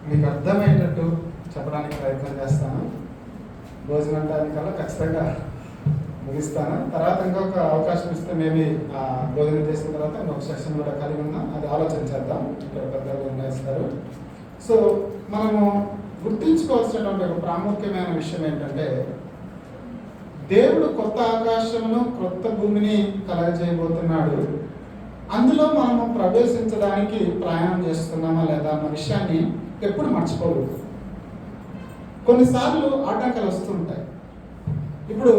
మీకు అర్థమయ్యేటట్టు చెప్పడానికి ప్రయత్నం చేస్తాను. భోజనం టైంకల్లా ఖచ్చితంగా ముగిస్తాను. తర్వాత ఇంకొక అవకాశం ఇస్తే మేబీ భోజనం చేసిన తర్వాత ఇంకొక సెషన్ కూడా కలిగి ఉన్నాం, అది ఆలోచన చేద్దాం. ఇక్కడ పెద్దలు నిర్ణయిస్తారు. సో మనము గుర్తించుకోవాల్సినటువంటి ఒక ప్రాముఖ్యమైన విషయం ఏంటంటే, దేవుడు కొత్త ఆకాశమును కొత్త భూమిని కలగజేయబోతున్నాడు. అందులో మనము ప్రవేశించడానికి ప్రయాణం చేస్తున్నామా లేదా అన్న విషయాన్ని ఎప్పుడు మర్చిపోకూడదు. కొన్నిసార్లు ఆటంకాలు వస్తుంటాయి. ఇప్పుడు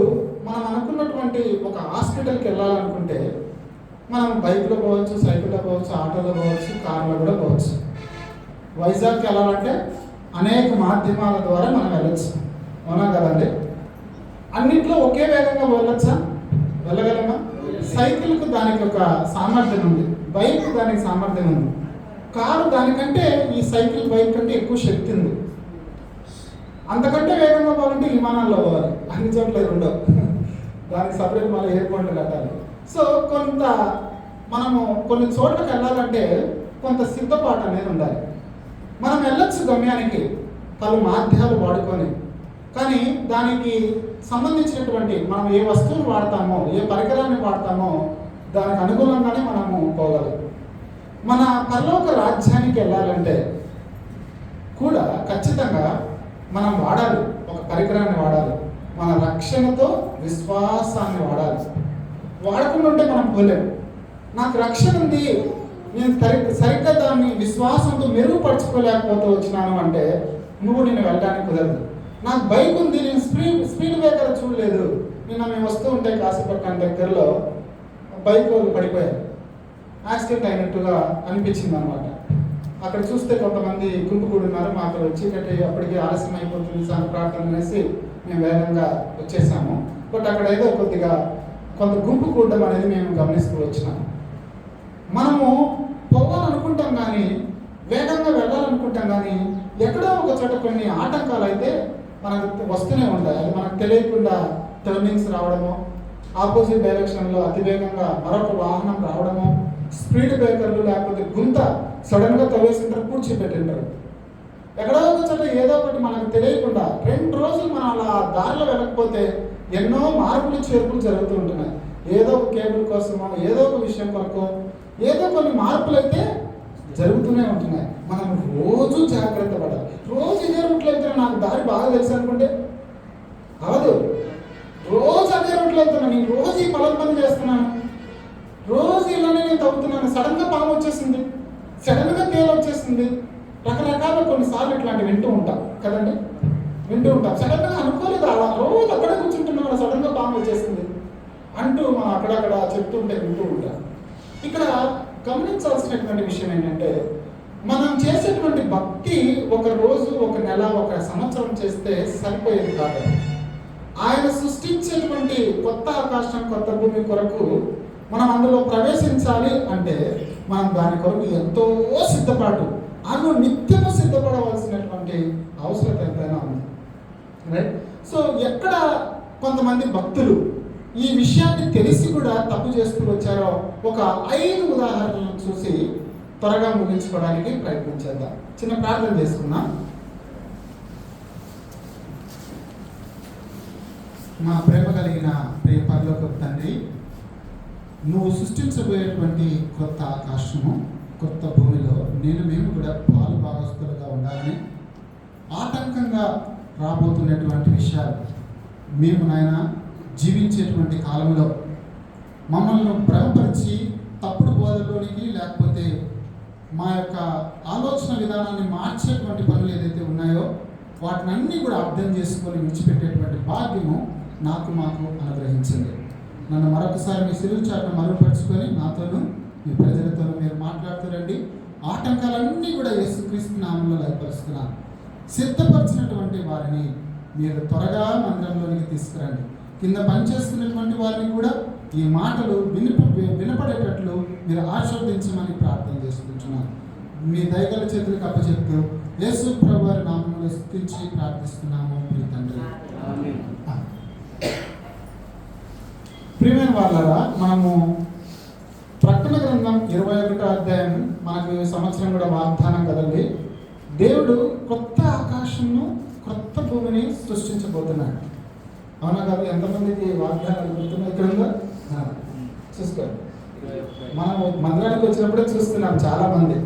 మనం అనుకున్నటువంటి ఒక హాస్పిటల్కి వెళ్ళాలనుకుంటే మనం బైక్లో పోవచ్చు, సైకిల్లో పోవచ్చు, ఆటోలో పోవచ్చు, కార్లో కూడా పోవచ్చు. వైజాగ్కి వెళ్ళాలంటే అనేక మాధ్యమాల ద్వారా మనం వెళ్ళచ్చు, అవునా కదండి? అన్నింటిలో ఒకే వేగంగా వెళ్ళొచ్చా? వెళ్ళగలమా? సైకిల్కు దానికి ఒక సామర్థ్యం ఉంది, బైక్ దానికి సామర్థ్యం ఉంది, కారు దానికంటే ఈ సైకిల్ బైక్ కంటే ఎక్కువ శక్తి ఉంది. అంతకంటే వేగంగా పోవాలంటే విమానాల్లో పోవాలి, అన్ని చోట్ల ఉండవు, దానికి సపరేట్ మళ్ళీ ఎయిర్పోర్ట్లు కట్టాలి. సో మనము కొన్ని చోట్లకు వెళ్ళాలంటే కొంత సిద్ధపాటు అనేది ఉండాలి. మనం వెళ్ళొచ్చు గమ్యానికి పలు మాధ్యాలు వాడుకొని, కానీ దానికి సంబంధించినటువంటి మనం ఏ వస్తువును వాడతామో, ఏ పరికరాన్ని వాడతామో దానికి అనుగుణంగానే మనము పోగలం. మన పరలోక రాజ్యానికి వెళ్ళాలంటే కూడా ఖచ్చితంగా మనం వాడాలి, ఒక పరికరాన్ని వాడాలి. మన రక్షణతో విశ్వాసాన్ని వాడాలి. వాడకుండా ఉంటే మనం పోలేము. నాకు రక్షణ ఉంది, నేను సరిగ్గా దాన్ని విశ్వాసంతో మెరుగుపరచుకోలేకపోతే వచ్చినాను అంటే నేను వెళ్ళడానికి కుదరదు. నాకు బైక్ ఉంది, నేను స్పీడ్ బ్రేకర్ చూడలేదు. నిన్న మేము వస్తూ ఉంటే కాశీపట్నం దగ్గరలో బైక్ పడిపోయారు, యాక్సిడెంట్ అయినట్టుగా అనిపించింది అనమాట. అక్కడ చూస్తే కొంతమంది గుంపు కూడా ఉన్నారు. మాకు చీకటి అప్పటికి ఆలస్యం అయిపోతుంది, సార్ ప్రార్థన అనేసి మేము వేగంగా వచ్చేసాము. బట్ అక్కడ ఏదో కొంత గుంపు కూడడం అనేది మేము గమనిస్తూ వచ్చినాము. మనము పోవాలనుకుంటాం కానీ, వేగంగా వెళ్ళాలనుకుంటాం కానీ, ఎక్కడో ఒక చోట కొన్ని ఆటంకాలు అయితే మనకు వస్తూనే ఉంటాయి. అది మనకు తెలియకుండా టర్నింగ్స్ రావడము, ఆపోజిట్ డైరెక్షన్లో అతివేగంగా మరొక వాహనం రావడము, స్పీడ్ బ్రేకర్లు, లేకపోతే గుంత సడన్గా తవ్వేసింటారు, కూర్చిపెట్టింటారు. ఎక్కడో ఒక చోట ఏదో ఒకటి మనకు తెలియకుండా 2 రోజులు మనం అలా దారిలో వెళ్ళకపోతే ఎన్నో మార్పులు చేర్పులు జరుగుతూ ఉంటున్నాయి. ఏదో ఒక కేబుల్ కోసమో, ఏదో ఒక విషయం కొరకు, ఏదో కొన్ని మార్పులు అయితే జరుగుతూనే ఉంటున్నాయి. మనం రోజు జాగ్రత్త పడాలి. రోజు ఇదే రూట్లో వెళ్తున్నా, నాకు దారి బాగా తెలుసు అనుకుంటే అవదు. రోజు అదే రూట్లో వెళ్తున్నా, నేను రోజు ఈ పని చేస్తున్నాను, రోజు ఇలానే నేను తవ్వుతున్నాను, సడన్గా పాము వచ్చేసింది, సడన్గా తేలు వచ్చేసింది, రకరకాల కొన్నిసార్లు ఇట్లాంటివి వింటూ ఉంటాం కదండి, వింటూ ఉంటాం. సడన్గా అనుకోలేదు, అలా రోజు అక్కడే కూర్చుంటున్నాం, అలా సడన్గా పాము వచ్చేసింది అంటూ మనం అక్కడక్కడ చెప్తుంటే వింటూ ఉంటాం. ఇక్కడ గమనించాల్సినటువంటి విషయం ఏంటంటే, మనం చేసేటువంటి భక్తి ఒక రోజు, ఒక నెల, ఒక సంవత్సరం చేస్తే సరిపోయేది కాదు. ఆయన సృష్టించేటువంటి కొత్త ఆకాశం, కొత్త భూమి కొరకు మనం అందులో ప్రవేశించాలి అంటే మనం దాని కొరకు ఎంతో సిద్ధపాటు, నిత్యము సిద్ధపడవలసినటువంటి అవసరం ఎంతైనా ఉంది, రైట్? సో ఎక్కడ కొంతమంది భక్తులు ఈ విషయాన్ని తెలిసి కూడా తప్పు చేస్తూ వచ్చారో ఒక 5 ఉదాహరణలను చూసి త్వరగా ముగించుకోవడానికి ప్రయత్నం చేద్దాం. చిన్న ప్రార్థన చేసుకున్నాం. మా ప్రేమ కలిగిన ప్రియ పరలోకపు తండ్రి, నువ్వు సృష్టించబోయేటువంటి కొత్త ఆకాశము, కొత్త భూమిలో మేము కూడా పాలు భాగస్తులుగా ఉండాలని, ఆటంకంగా రాబోతున్నటువంటి విషయాలు మేము నాయన జీవించేటువంటి కాలంలో మమ్మల్ని భ్రమపరిచి తప్పుడు బోధలోనికి, లేకపోతే మా యొక్క ఆలోచన విధానాన్ని మార్చేటువంటి పనులు ఏదైతే ఉన్నాయో వాటిని అన్నీ కూడా అర్థం చేసుకొని విడిచిపెట్టేటువంటి భాగ్యము మాకు అనుగ్రహించండి. నన్ను మరొకసారి మీ సిలువ చాటును మరుగుపరుచుకొని నాతోనూ మీ ప్రజలతోనూ మీరు మాట్లాడుతారండి. ఆటంకాలన్నీ కూడా యేసుక్రీస్తు నామంలో లయపరుస్తున్నాను. సిద్ధపరిచినటువంటి వారిని మీరు త్వరగా మందిరంలోనికి తీసుకురండి. కింద పనిచేస్తున్నటువంటి వారిని కూడా ఈ మాటలు వినపడేటట్లు మీరు ఆశీర్వదించమని ప్రార్థన చేసుకుంటున్నాను. మీ దయగల చేతులకు అప్పచెప్తూ యేసు ప్రభువు వారి నామములో స్తుతించి ప్రార్థిస్తున్నాము ప్రియ తండ్రి. ప్రియమైన వాళ్ళారా, మనము ప్రకటన గ్రంథం 21వ అధ్యాయం మనకు సంవత్సరం కూడా వాగ్దానం కదండి. దేవుడు కొత్త ఆకాశంను కొత్త భూమిని సృష్టించబోతున్నాడు. అవునా కాదు? ఎంతమందికి వాగ్దానాలు గుర్తున్నాయి? ఇక్కడ ఉందా? చూసుకోండి. మనం మందిరానికి వచ్చినప్పుడే చూస్తున్నాం చాలా మంది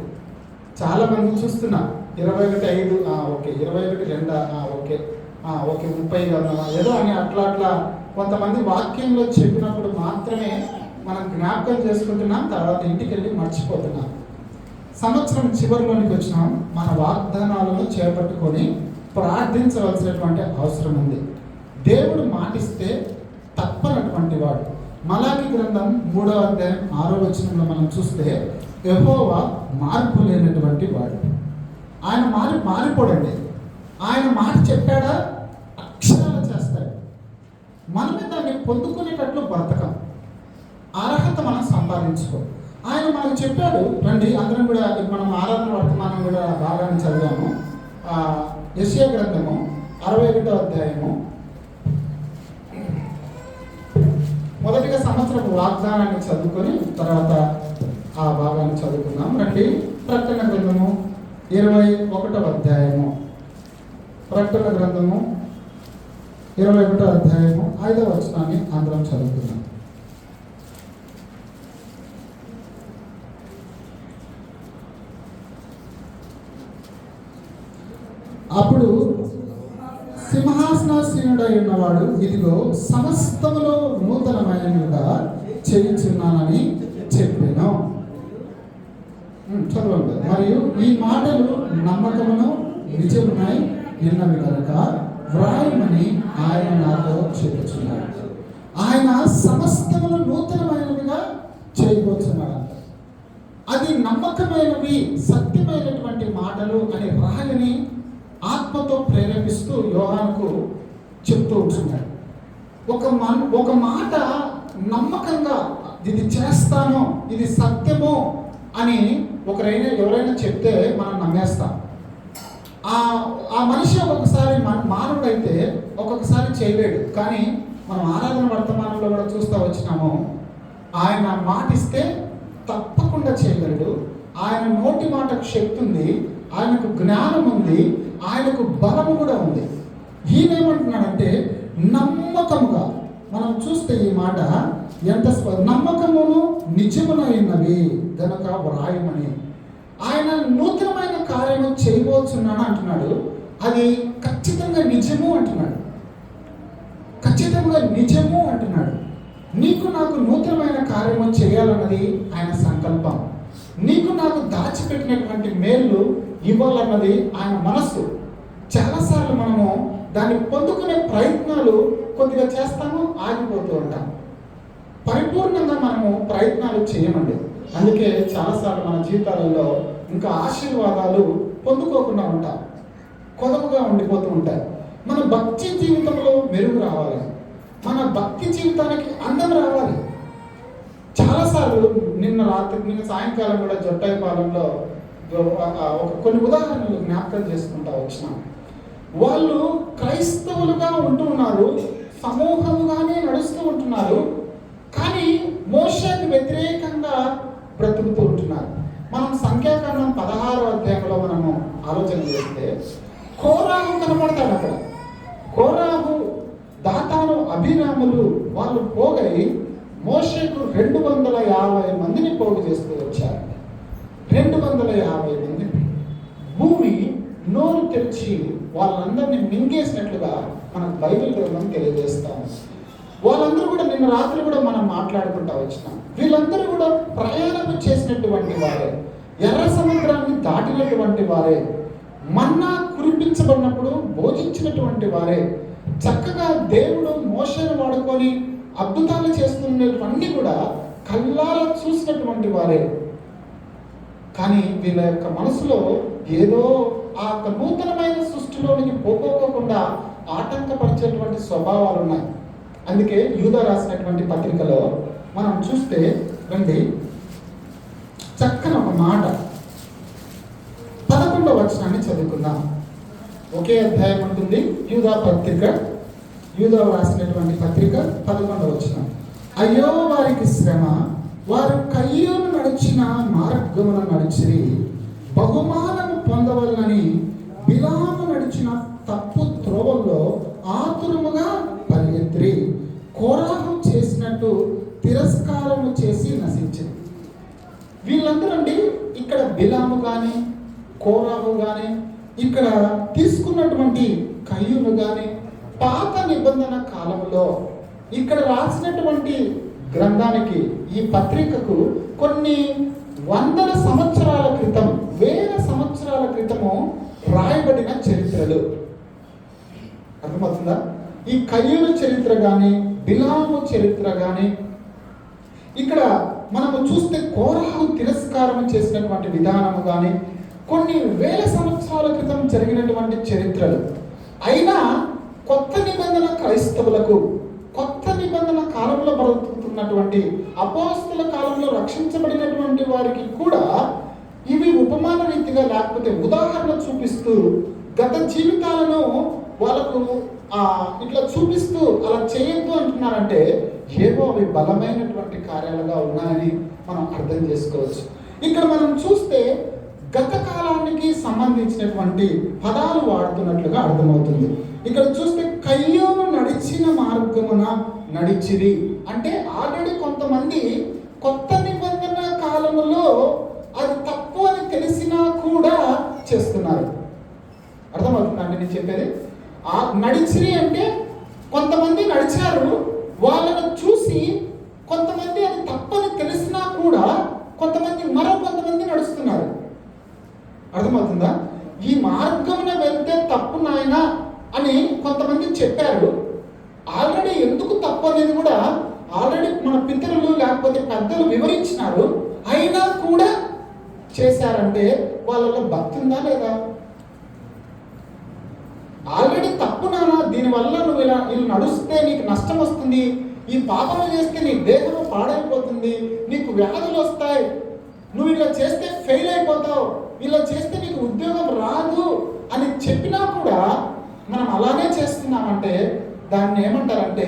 చూస్తున్నాం. 21:5 ఓకే, 21:2 ఓకే, ఓకే 30 ఏదో అని అట్లా కొంతమంది వాక్యంలో చెప్పినప్పుడు మాత్రమే మనం జ్ఞాపకం చేసుకుంటున్నాం, తర్వాత ఇంటికి వెళ్ళి మర్చిపోతున్నాం. సంవత్సరం చివరిలోనికి వచ్చినాం. మన వాగ్దానాలను చేపట్టుకొని ప్రార్థించవలసినటువంటి అవసరం ఉంది. దేవుడు మాటిస్తే తప్పనటువంటి వాడు. మలాకి గ్రంథం 3వ అధ్యాయం 6వ వచనంలో మనం చూస్తే యెహోవా మార్పు లేనటువంటి వాడు. ఆయన మారిపోడండి. ఆయన మాట చెప్పాడా అక్షరాలు చేస్తాడు. మనమే దాన్ని పొందుకునేటట్లు బ్రతకం, అర్హత మనం సంపాదించుకో. ఆయన మనకు చెప్పాడు. రండి అందరం కూడా మనం ఆరాధన వర్తమానం కూడా బాగానే చదివాము. యెషయా గ్రంథము 61వ అధ్యాయము మొదటిగా సంవత్సరం వాగ్దానాన్ని చదువుకొని తర్వాత ఆ భాగాన్ని చదువుకుందాం. రండి. ప్రకటన గ్రంథము 21వ అధ్యాయము, ప్రకటన గ్రంథము 21వ అధ్యాయము 5వ వచనాన్ని అందరం చదువుకుందాం. అప్పుడు సింహాసనాసీనుడై ఉన్నవాడు, ఇదిగో సమస్తములో నూతనమైనగా చేయుచున్నానని చెప్పాను. చదవండి. మరియు ఈ మాటలు నమ్మకమును నిజమునై విన్నవి కనుక వ్రాయమని ఆయన నాతో చెప్పుచున్నాడు. ఆయన సమస్తములు నూతనమైనవిగా చేయబోతున్నాడు. అది నమ్మకమైనవి, సత్యమైనటువంటి మాటలు అని రాయని ఆత్మతో ప్రేరేపిస్తూ యోహానుకు చెప్తూ ఉంటున్నాడు. ఒక మాట నమ్మకంగా ఇది చేస్తాను, ఇది సత్యము అని ఎవరైనా చెప్తే మనం నమ్మేస్తాం. ఆ మనిషి ఒక్కొక్కసారి మానవుడైతే ఒక్కొక్కసారి చేయలేడు. కానీ మనం ఆరాధన వర్తమానంలో కూడా చూస్తూ వచ్చినాము. ఆయన మాట ఇస్తే తప్పకుండా చేయగలడు. ఆయన నోటి మాటకు శక్తి ఉంది, ఆయనకు జ్ఞానం ఉంది, ఆయనకు బలము కూడా ఉంది. ఈయనేమంటున్నాడంటే నమ్మకముగా. మనం చూస్తే ఈ మాట ఎంత నమ్మకమును నిజమునైనవి గనక వ్రాయమని. ఆయన నూతనమైన కార్యము చేయబోతున్నాను అంటున్నాడు. అది ఖచ్చితంగా నిజము అంటున్నాడు. ఖచ్చితంగా నిజము అంటున్నాడు. నీకు నాకు నూతనమైన కార్యము చేయాలన్నది ఆయన సంకల్పం. నీకు నాకు దాచిపెట్టినటువంటి మేలు ఇవ్వాలన్నది ఆయన మనస్సు. చాలాసార్లు మనము దాన్ని పొందుకునే ప్రయత్నాలు కొద్దిగా చేస్తాము, ఆగిపోతూ ఉంటాం. పరిపూర్ణంగా మనము ప్రయత్నాలు చేయమండి. అందుకే చాలాసార్లు మన జీవితాలలో ఇంకా ఆశీర్వాదాలు పొందుకోకుండా ఉంటాం, కొదవగా ఉండిపోతూ ఉంటాయి. మన భక్తి జీవితంలో మెరుగు రావాలి, మన భక్తి జీవితానికి అందం రావాలి. చాలాసార్లు నిన్న సాయంకాలం కూడా జొట్టాయిపాలెంలో కొన్ని ఉదాహరణలు జ్ఞాపకం చేసుకుంటా వచ్చినాం. వాళ్ళు క్రైస్తవులుగా ఉంటున్నారు, సమూహంగానే నడుస్తూ ఉంటున్నారు, కానీ మోషేకి వ్యతిరేకంగా బ్రతుకుతూ ఉంటున్నారు. మనం సంఖ్యాకాండం 16వ అధ్యాయంలో మనము ఆలోచన చేస్తే కోరాహు కనపడతాడు అక్కడ. కోరాహు, దాతాను, అభిరాములు వాళ్ళు పోగై మోషేకు 250 మందిని పోగు చేస్తూ వచ్చారు. 250 మంది. భూమి నోరు తెరిచి వాళ్ళందరినీ మింగేసినట్లుగా మనకు బైబిల్ గ్రంథం తెలియజేస్తాము. వాళ్ళందరూ కూడా నిన్న రాత్రి కూడా మనం మాట్లాడుకుంటా వచ్చినాం. వీళ్ళందరూ కూడా ప్రయాణం చేసినటువంటి వారే, ఎర్ర సముద్రాన్ని దాటినటువంటి వారే, మన్నా కురిపించబడినప్పుడు భోజించినటువంటి వారే, చక్కగా దేవుడు మోషేను వాడుకొని అద్భుతాలు చేస్తున్నవన్నీ కూడా కళ్ళారా చూసినటువంటి వారే. కానీ వీళ్ళ యొక్క మనసులో ఏదో ఆ నూతనమైన సృష్టిలోనికి పోకోకుండా ఆటంకపరిచేటువంటి స్వభావాలు ఉన్నాయి. అందుకే యూదా రాసినటువంటి పత్రికలో మనం చూస్తే రండి, చక్కని ఒక మాట 11వ వచనాన్ని చదువుకుందాం. ఒకే అధ్యాయం ఉంటుంది. యూదా రాసినటువంటి పత్రిక 11వ వచనం. అయ్యో వారికి శ్రమ, వారు కయ్యూను నడిచిన మార్గమున నడిచిరి, బహుమానము పొందవలనని బిలాము నడిచిన తప్పు త్రోవల్లో ఆతురముగా పరిగెత్తి కోరాహు చేసినట్టు తిరస్కారము చేసి నశించింది. వీళ్ళందరూ అండి ఇక్కడ బిలాము కానీ కోరాహు కానీ ఇక్కడ తీసుకున్నటువంటి కయ్యూను కానీ పాత నిబంధన కాలంలో ఇక్కడ రాసినటువంటి గ్రంథానికి ఈ పత్రికకు కొన్ని వందల సంవత్సరాల క్రితం, వేల సంవత్సరాల క్రితము రాయబడిన చరిత్రలు. అర్థమవుతుందా? ఈ కయ్యూను చరిత్ర కానీ బిలాము చరిత్ర కానీ ఇక్కడ మనము చూస్తే కోరాహు తిరస్కారం చేసినటువంటి విధానము కానీ కొన్ని వేల సంవత్సరాల క్రితం జరిగినటువంటి చరిత్రలు. అయినా కొత్త నిబంధన క్రైస్తవులకు, కొత్త నిబంధన కాలంలో బ్రతుకుతున్నటువంటి అపోస్తల కాలంలో రక్షించబడినటువంటి వారికి కూడా ఇవి ఉపమాన రీతిగా లేకపోతే ఉదాహరణ చూపిస్తూ గత జీవితాలను వాళ్ళకు ఇట్లా చూపిస్తూ అలా చేయొద్దు అంటున్నారంటే ఏవో అవి బలమైనటువంటి కార్యాలుగా ఉన్నాయని మనం అర్థం చేసుకోవచ్చు. ఇక్కడ మనం చూస్తే గత కాలానికి సంబంధించినటువంటి పదాలు వాడుతున్నట్లుగా అర్థమవుతుంది. ఇక్కడ చూస్తే కయ్యూను నడిచిన మార్గమున నడిచిరి అంటే ఆల్రెడీ కొంతమంది కొత్త నిబంధన కాలంలో అది తప్పు అని తెలిసినా కూడా చేస్తున్నారు. అర్థమవుతుందండి నేను చెప్పేది? నడిచిరి అంటే కొంతమంది నడిచారు, వాళ్ళను చూసి కొంతమంది అది తప్పని తెలిసినా కూడా మరో కొంతమంది నడుస్తున్నారు. అర్థమవుతుందా? ఈ మార్గమున వెళ్తే తప్పు నాయనా అని కొంతమంది చెప్పారు. ఆల్రెడీ ఎందుకు తప్పు అనేది కూడా ఆల్రెడీ మన పితరులు లేకపోతే పెద్దలు వివరించినారు. అయినా కూడా చేశారంటే వాళ్ళలో భక్తి ఉందా లేదా? ఆల్రెడీ తప్పు నానా, దీనివల్ల నువ్వు ఇలా నడుస్తే నీకు నష్టం వస్తుంది, ఈ పాపము చేస్తే నీ దేహం పాడైపోతుంది, నీకు వ్యాధులు వస్తాయి, నువ్వు ఇలా చేస్తే ఫెయిల్ అయిపోతావు, ఇలా చేస్తే నీకు ఉద్యోగం రాదు అని చెప్పినా కూడా మనం అలానే చేస్తున్నామంటే దాన్ని ఏమంటారంటే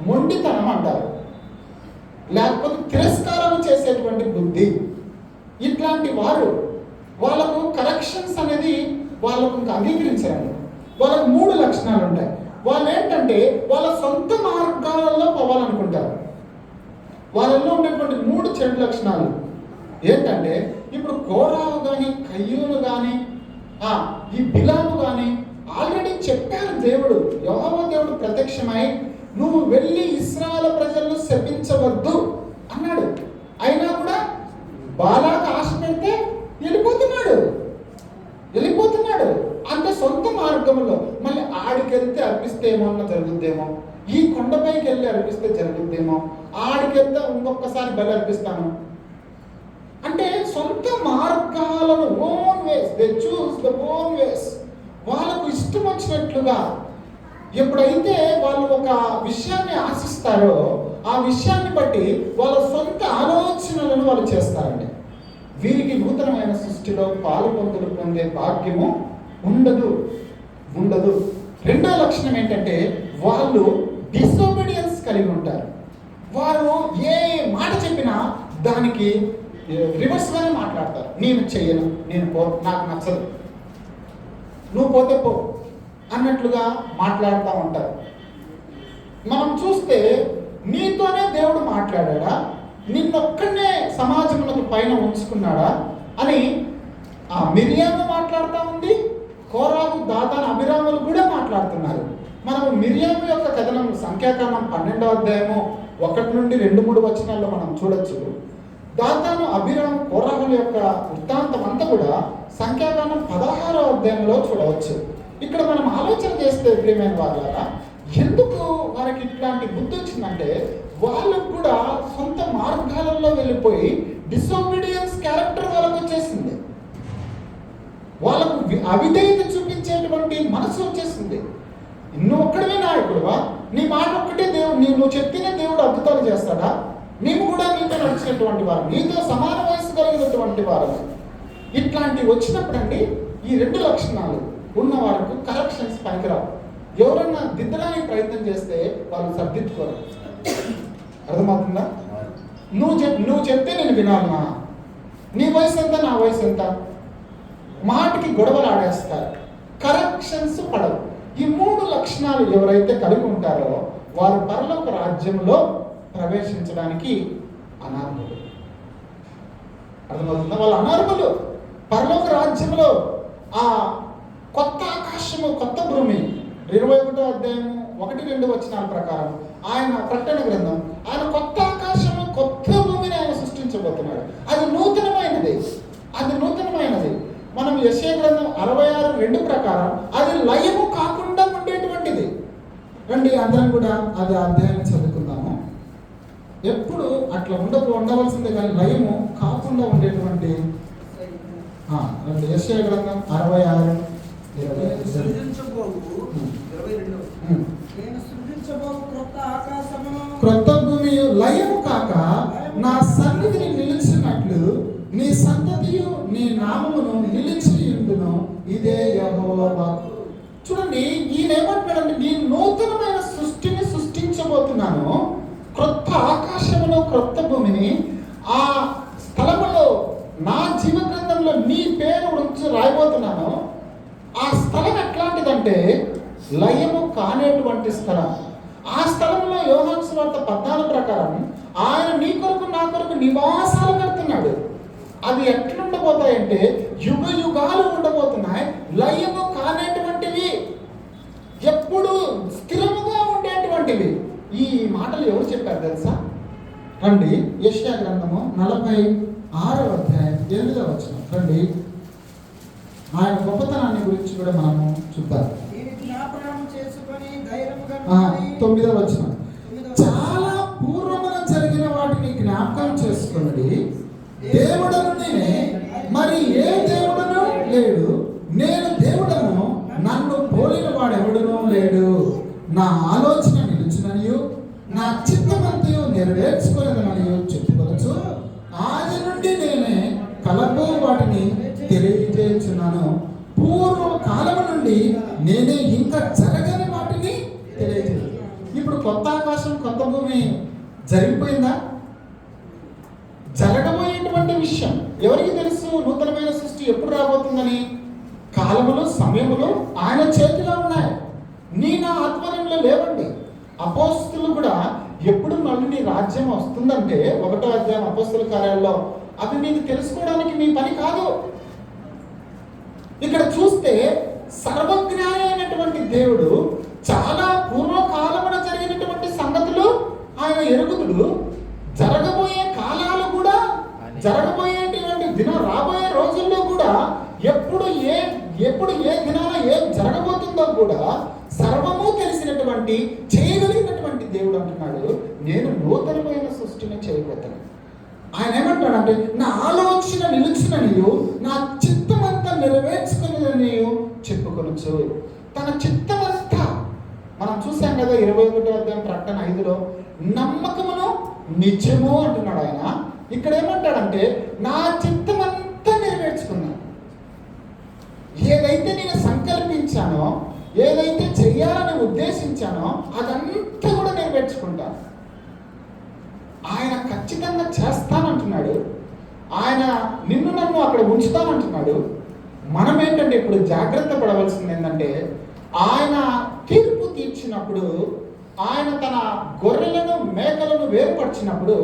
మొండితనం అంటారు, లేకపోతే తిరస్కారం చేసేటువంటి బుద్ధి. ఇట్లాంటి వారు వాళ్ళకు కరెక్షన్స్ అనేది వాళ్ళకు ఇంకా అంగీకరించారండి. వాళ్ళకు 3 లక్షణాలు ఉంటాయి. వాళ్ళు ఏంటంటే వాళ్ళ సొంత మార్గాలలో పోవాలనుకుంటారు. వాళ్ళలో ఉన్నటువంటి 3 చెడు లక్షణాలు ఏంటంటే, ఇప్పుడు కోరాహు కానీ కయ్యూను కానీ ఈ బిలాము కానీ ఆల్రెడీ చెప్పారు దేవుడు, యెహోవా దేవుడు ప్రత్యక్షమై నువ్వు వెళ్ళి ఇశ్రాయేలు ప్రజలను శపించవద్దు అన్నాడు. అయినా కూడా బాలాకు ఆశ పెడితే వెళ్ళిపోతున్నాడు. అంటే సొంత మార్గంలో మళ్ళీ ఆడికెళ్తే అర్పిస్తే ఏమన్నా జరుగుద్దేమో, ఈ కొండపైకి వెళ్ళి అర్పిస్తే జరుగుద్దేమో, ఆడికెళ్తే ఇంకొకసారి బలి అర్పిస్తాను అంటే సొంత మార్గాలను own ways, they choose the own ways, వాళ్ళకు ఇష్టం వచ్చినట్లుగా. ఎప్పుడైతే వాళ్ళు ఒక విషయాన్ని ఆశిస్తారో ఆ విషయాన్ని బట్టి వాళ్ళ సొంత ఆలోచనలను వాళ్ళు చేస్తారండి. వీరికి నూతనమైన సృష్టిలో పాలు పొందే భాగ్యము ఉండదు. రెండో లక్షణం ఏంటంటే నాకు డిసోబీడియన్స్ కలిగి ఉంటారు. వారు ఏ మాట చెప్పినా దానికి రివర్స్గానే మాట్లాడతారు. నేను చెయ్యను, నేను నాకు నచ్చదు, నువ్వు పోతే పో అన్నట్లుగా మాట్లాడుతూ ఉంటారు. మనం చూస్తే నీతోనే దేవుడు మాట్లాడా, నిన్నొక్కడనే సమాజములకు పైన ఉంచుకున్నాడా అని మిరియాము మాట్లాడుతూ ఉంది, కోరాహు, దాతాను, అబీరాములు కూడా మాట్లాడుతున్నారు. మనం మిరియాము యొక్క కథనం సంఖ్యాకాండం 12వ అధ్యాయము 1 నుండి 2-3 వచనాల్లో మనం చూడొచ్చు. దాతాను, అబీరాము, కోరాహుల యొక్క వృత్తాంతం అంతా కూడా సంఖ్యాకాండం 16వ అధ్యాయంలో చూడవచ్చు. ఇక్కడ మనం ఆలోచన చేస్తే ప్రియమైన వాళ్ళారా, ఎందుకు వారికి ఇట్లాంటి బుద్ధి వచ్చిందంటే వాళ్ళకు కూడా సొంత మార్గాలలో వెళ్ళిపోయి డిసోబీడియన్స్ క్యారెక్టర్ వాళ్ళకు వచ్చేసింది. వాళ్ళకు అవిధేయత చూపించేటువంటి మనసు వచ్చేసింది. నువ్వు ఒక్కడమే నాయకుడువా, నీ మాట ఒక్కటే దేవుడు, నువ్వు చెప్తేనే దేవుడు అద్భుతాలు చేస్తాడా? మేము కూడా నీతో నడిచినటువంటి వారు, నీతో సమాన వయసు కలిగినటువంటి వారు. ఇట్లాంటివి వచ్చినప్పుడు అండి ఈ 2 లక్షణాలు ఉన్న వాళ్ళకు కరెక్షన్స్ పనికిరావు. ఎవరన్నా దిద్దడానికి ప్రయత్నం చేస్తే వాళ్ళు సర్దిద్దుకోరు. అర్థమవుతుందా? నువ్వు చెప్తే నేను వినాలనా? నీ వయసు ఎంత, నా వయసు ఎంత? మాటికి గొడవలు ఆడేస్తారు, కరెక్షన్స్ పడవు. ఈ 3 లక్షణాలు ఎవరైతే కలిగి ఉంటారో వారు పరలోక రాజ్యంలో ప్రవేశించడానికి అనర్హులు. అర్థమవుతుందా? వాళ్ళు అనర్హులు. పరలోక రాజ్యంలో ఆ కొత్త ఆకాశము కొత్త భూమి 21వ అధ్యాయము 1-2 వచనాల ప్రకారం ఆయన ప్రకటన గ్రంథం, ఆయన కొత్త ఆకాశము కొత్త భూమిని ఆయన సృష్టించబోతున్నాడు. అది నూతనమైనది, అది నూతనమైనది. మనం యెషయా గ్రంథం 66:2 ప్రకారం అది లయము కాకుండా ఉండేటువంటిది. రండి అందరం కూడా అది అధ్యాయం చదువుకుందాము. ఎప్పుడు అట్లా ఉండవలసిందే కానీ లయము కాకుండా ఉండేటువంటి యెషయా గ్రంథం 66:22 క్రొత్త భూమి లయము కాక నా సన్నిధిని నిలిచినట్లు నీ సంతతియు నీ నామమును నిలిచియుండును, ఇదే యెహోవా వాక్కు. చూడండి, ఈయన ఏమంటాడంటే నేను నూతనమైన సృష్టిని సృష్టించబోతున్నాను, క్రొత్త ఆకాశమును క్రొత్త భూమిని. ఆ స్థలములో నా జీవ గ్రంథంలో నీ పేరు రాయబోతున్నాను. ఆ స్థలం ఎట్లాంటిదంటే లయము కానేటువంటి స్థలం. ఆ స్థలంలో యోహాను సువార్త 14 ప్రకారం ఆయన నీ కొరకు నా కొరకు నివాసాలు కడుతున్నాడు. అవి ఎట్లుండబోతాయంటే యుగ యుగాలు ఉండబోతున్నాయి. లయము కానేటువంటివి, ఎప్పుడు స్థిరముగా ఉండేటువంటివి. ఈ మాటలు ఎవరు చెప్పారు తెలుసా? రండి యెషయా గ్రంథము 46వ అధ్యాయం 8వ వచనం. రండి, ఆయన గొప్పతనాన్ని గురించి కూడా మనము చూద్దాం. 9వ వచనం, చాలా పూర్వమున జరిగిన వాటిని జ్ఞాపకం చేసుకున్నది, దేవుడను నేనే, మరి ఏ దేవుడను లేడు, నేను దేవుడను, నన్ను పోలిన వాడెవడునూ లేడు. నా ఆలోచన నిలుచుననియు నా చిత్తమంతయు నెరవేర్చుకునేదననియు చెప్పుకోవచ్చు. ఆది నుండి నేనే కలబో వాటిని తెలియజేస్తున్నాను, పూర్వ కాలము నుండి నేనే ఇంకా జరగని వాటిని తెలియజేస్తాను. ఇప్పుడు కొత్త ఆకాశం కొత్త భూమి జరిగిపోయిందా? జరగబోయేటువంటి విషయం ఎవరికి తెలుసు? నూతనమైన సృష్టి ఎప్పుడు రాబోతుందని కాలములు సమయములు ఆయన చేతిలో ఉన్నాయి. నీ నా ఆధ్వర్యంలో లేవండి. అపోస్తులు కూడా ఎప్పుడు మళ్ళీ నీ రాజ్యం వస్తుందంటే 1వ అధ్యాయం అపోస్తుల కార్యాల్లో అవి మీకు తెలుసుకోవడానికి మీ పని కాదు. ఇక్కడ చూస్తే సర్వజ్ఞాని అయినటువంటి దేవుడు చాలా పూర్వకాలమున జరిగినటువంటి సంగతులు ఆయన ఎరుగుతుడు. జరగబోయే కాలాలు కూడా, జరగబోయేటువంటి రాబోయే రోజుల్లో కూడా ఎప్పుడు ఏ దినాన ఏం జరగబోతుందో కూడా సర్వము తెలిసినటువంటి చేయగలిగినటువంటి దేవుడు అంటున్నాడు, నేను నూతనమైన సృష్టిని చేయబోతాను. ఆయన ఏమంటాడంటే నా ఆలోచన నిలుచున నీవు, నా చిత్తమంతా నెరవేర్చుకుని నీవు చెప్పుకొనొచ్చు. తన చిత్తమంతా మనం చూసాం కదా 21వ అధ్యాయం ప్రకటన 5లో నమ్మకమును నిజము అంటున్నాడు ఆయన. ఇక్కడ ఏమంటాడంటే నా చిత్తమంతా నెరవేర్చుకున్నాను. ఏదైతే నేను సంకల్పించానో, ఏదైతే చెయ్యాలని ఉద్దేశించానో అదంతా కూడా నెరవేర్చుకుంటాను. ఆయన ఖచ్చితంగా చేస్తానంటున్నాడు. ఆయన నిన్ను నన్ను అక్కడ ఉంచుతానంటున్నాడు. మనం ఏంటంటే ఇప్పుడు జాగ్రత్త పడవలసింది ఏంటంటే ఆయన తీర్పు తీర్చినప్పుడు, ఆయన తన గొర్రెలను మేకలను వేరుపరిచినప్పుడు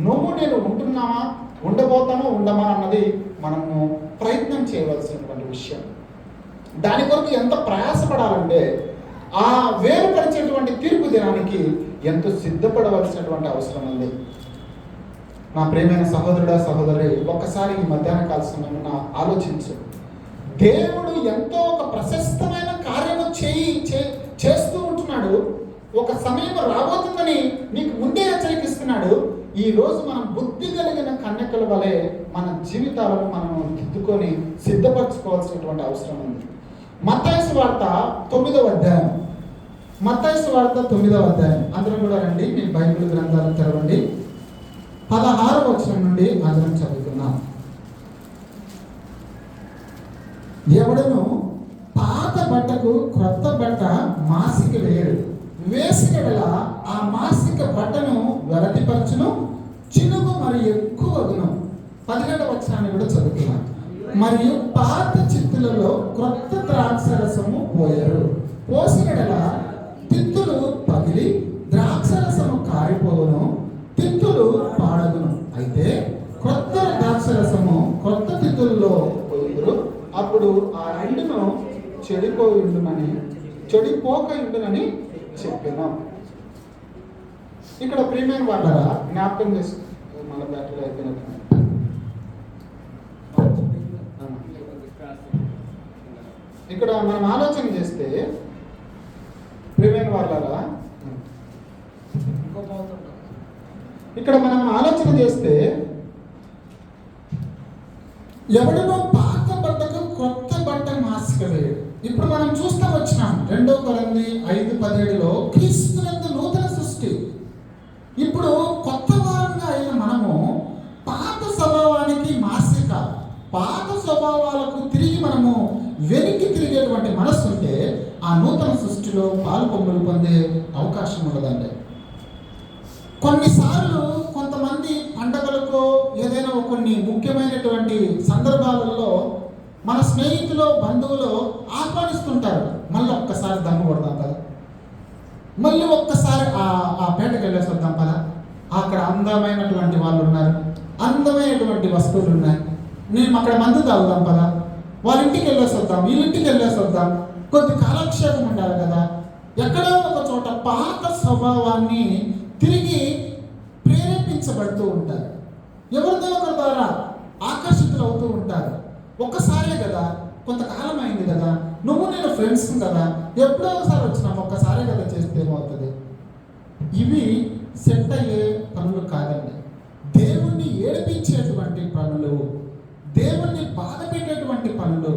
నువ్వు నేను ఉంటున్నామా, ఉండబోతామా, ఉండమా అన్నది మనము ప్రయత్నం చేయవలసినటువంటి విషయం. దాని కొరకు ఎంత ప్రయాసపడాలంటే ఆ వేరుపరిచేటువంటి తీర్పు దినానికి ఎంతో సిద్ధపడవలసినటువంటి అవసరం ఉంది. నా ప్రియమైన సహోదరుడా సహోదరి, ఒక్కసారి ఈ మధ్యాహ్న కాల సమయంలో ఆలోచించు. దేవుడు ఎంతో ఒక ప్రశస్తమైన కార్యము చేస్తూ ఉంటున్నాడు. ఒక సమయం రాబోతుందని నీకు ముందే హెచ్చరికిస్తున్నాడు. ఈ రోజు మనం బుద్ధి కలిగిన కన్యకల వలె మన జీవితాలను మనం దిద్దుకొని సిద్ధపరచుకోవాల్సినటువంటి అవసరం ఉంది. మత్తయి సువార్త 9వ అధ్యాయం, మత్తయి సువార్త 9వ అధ్యాయం అందరం కూడా రండి, మీ బైబిల్ గ్రంథాలు తెరవండి. 16వ వచనం నుండి అందరం చదువుకున్నాం. ఎవడను పాత బట్టకు క్రొత్త బట్ట మాసిక వేయడు, వేసినడల ఆ మాసిక బట్టను వెరటిపరచును, చినుగు మరి ఎక్కువగును. 17వ వచనాన్ని కూడా చదువుకున్నాం. మరియు పాత చిత్తులలో క్రొత్త ద్రాక్షరసము పోయరు. పోసినడల తిత్తులు పగిలి ద్రాక్షరసము కారిపోవును, తిత్తులు పాడగును. అయితే క్రొత్త ద్రాక్షరసము క్రొత్త తిత్తుల్లో పోయుదురు, అప్పుడు ఆ రెండును చెడిపోక ఉండునని చెప్పాను. ఇక్కడ ప్రియమైన వాళ్ళరా జ్ఞాపకం చేసుకో, మన బ్యాటరీ అయిపోయినట్టు. ఇక్కడ మనం ఆలోచన చేస్తే ప్రియమైన వాళ్ళరా, ఇక్కడ మనం ఆలోచన చేస్తే ఎవడనో పాత బట్టకు కొత్త బట్ట మాసిక వేయడు. ఇప్పుడు మనం చూస్తూ వచ్చినాం 2 కొరింథీ 5:17 క్రీస్తునందు నూతన సృష్టి. ఇప్పుడు కొత్త వారంగా అయిన మనము పాత స్వభావానికి మాసిక, పాత స్వభావాలకు తిరిగి మనము వెనక్కి తిరిగేటువంటి మనస్సు ఉంటే ఆ నూతన సృష్టిలో పాలుపొంగులు పొందే అవకాశం ఉండదండి. కొన్నిసార్లు కొంతమంది పండగలకు ఏదైనా కొన్ని ముఖ్యమైనటువంటి సందర్భాలలో మన స్నేహితులు బంధువులు ఆహ్వానిస్తుంటారు. మళ్ళీ ఒక్కసారి దమ్ము కొడదాం కదా, మళ్ళీ ఒక్కసారి ఆ పేటకి వెళ్ళేసి వద్దాం కదా, అక్కడ అందమైనటువంటి వాళ్ళు ఉన్నారు, అందమైనటువంటి వస్తువులు ఉన్నాయి, నేను అక్కడ మందు తాగుదాం కదా, వాళ్ళ ఇంటికి వెళ్ళేసి వద్దాం, వీళ్ళింటికి వెళ్ళేసి వద్దాం, కొద్ది కాలక్షేపం ఉండాలి కదా. ఎక్కడో ఒక చోట పాత స్వభావాన్ని తిరిగి ప్రేరేపించబడుతూ ఉంటారు. ఎవరిదో ఒకరి ద్వారా ఆకర్షితులు అవుతూ ఉంటారు. ఒక్కసారే కదా, కొంతకాలం అయింది కదా, నువ్వు నేను ఫ్రెండ్స్ కదా, ఎప్పుడో ఒకసారి వచ్చినాము, ఒక్కసారే కదా చేస్తే ఏమవుతుంది? ఇవి సెట్ అయ్యే పనులు కాదండి. దేవుణ్ణి ఏడిపించేటువంటి పనులు, దేవుణ్ణి బాధ పెట్టేటువంటి పనులు,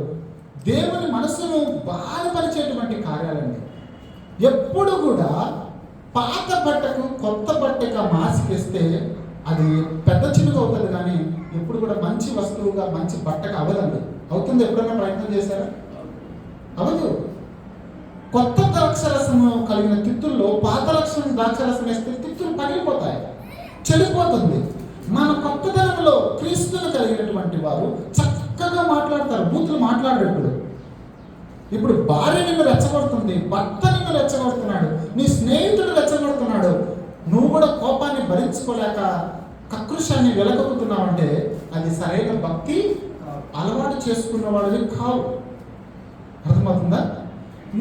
దేవుని మనసును బాధపరిచేటువంటి కార్యాలండి. ఎప్పుడు కూడా పాత బట్టకు కొత్త బట్టగా మాసికేస్తే అది పెద్ద చినుకు అవుతుంది, కానీ ఎప్పుడు కూడా మంచి వస్తువుగా మంచి బట్టగా అవదండి. అవుతుంది? ఎప్పుడైనా ప్రయత్నం చేశారా? అవదు. కొత్త ద్రాక్షరసము కలిగిన తిత్తుల్లో పాత ద్రాక్షరసం వేస్తే తిత్తులు పగిలిపోతాయి, చెడిపోతుంది. మన కొత్తదనంలో క్రీస్తును కలిగినటువంటి వారు చక్కగా మాట్లాడతారు, బూతులు మాట్లాడేటప్పుడు. ఇప్పుడు భార్య నిన్ను రెచ్చగొడుతుంది, భర్త నిన్ను రెచ్చగొడుతున్నాడు, నీ స్నేహితుడు రెచ్చగొడుతున్నాడు, నువ్వు కూడా కోపాన్ని భరించుకోలేక కకృషాన్ని వెలగొక్కుతున్నావంటే అది సరైన భక్తి అలవాటు చేసుకున్న వాళ్ళవి కావు. అర్థమవుతుందా?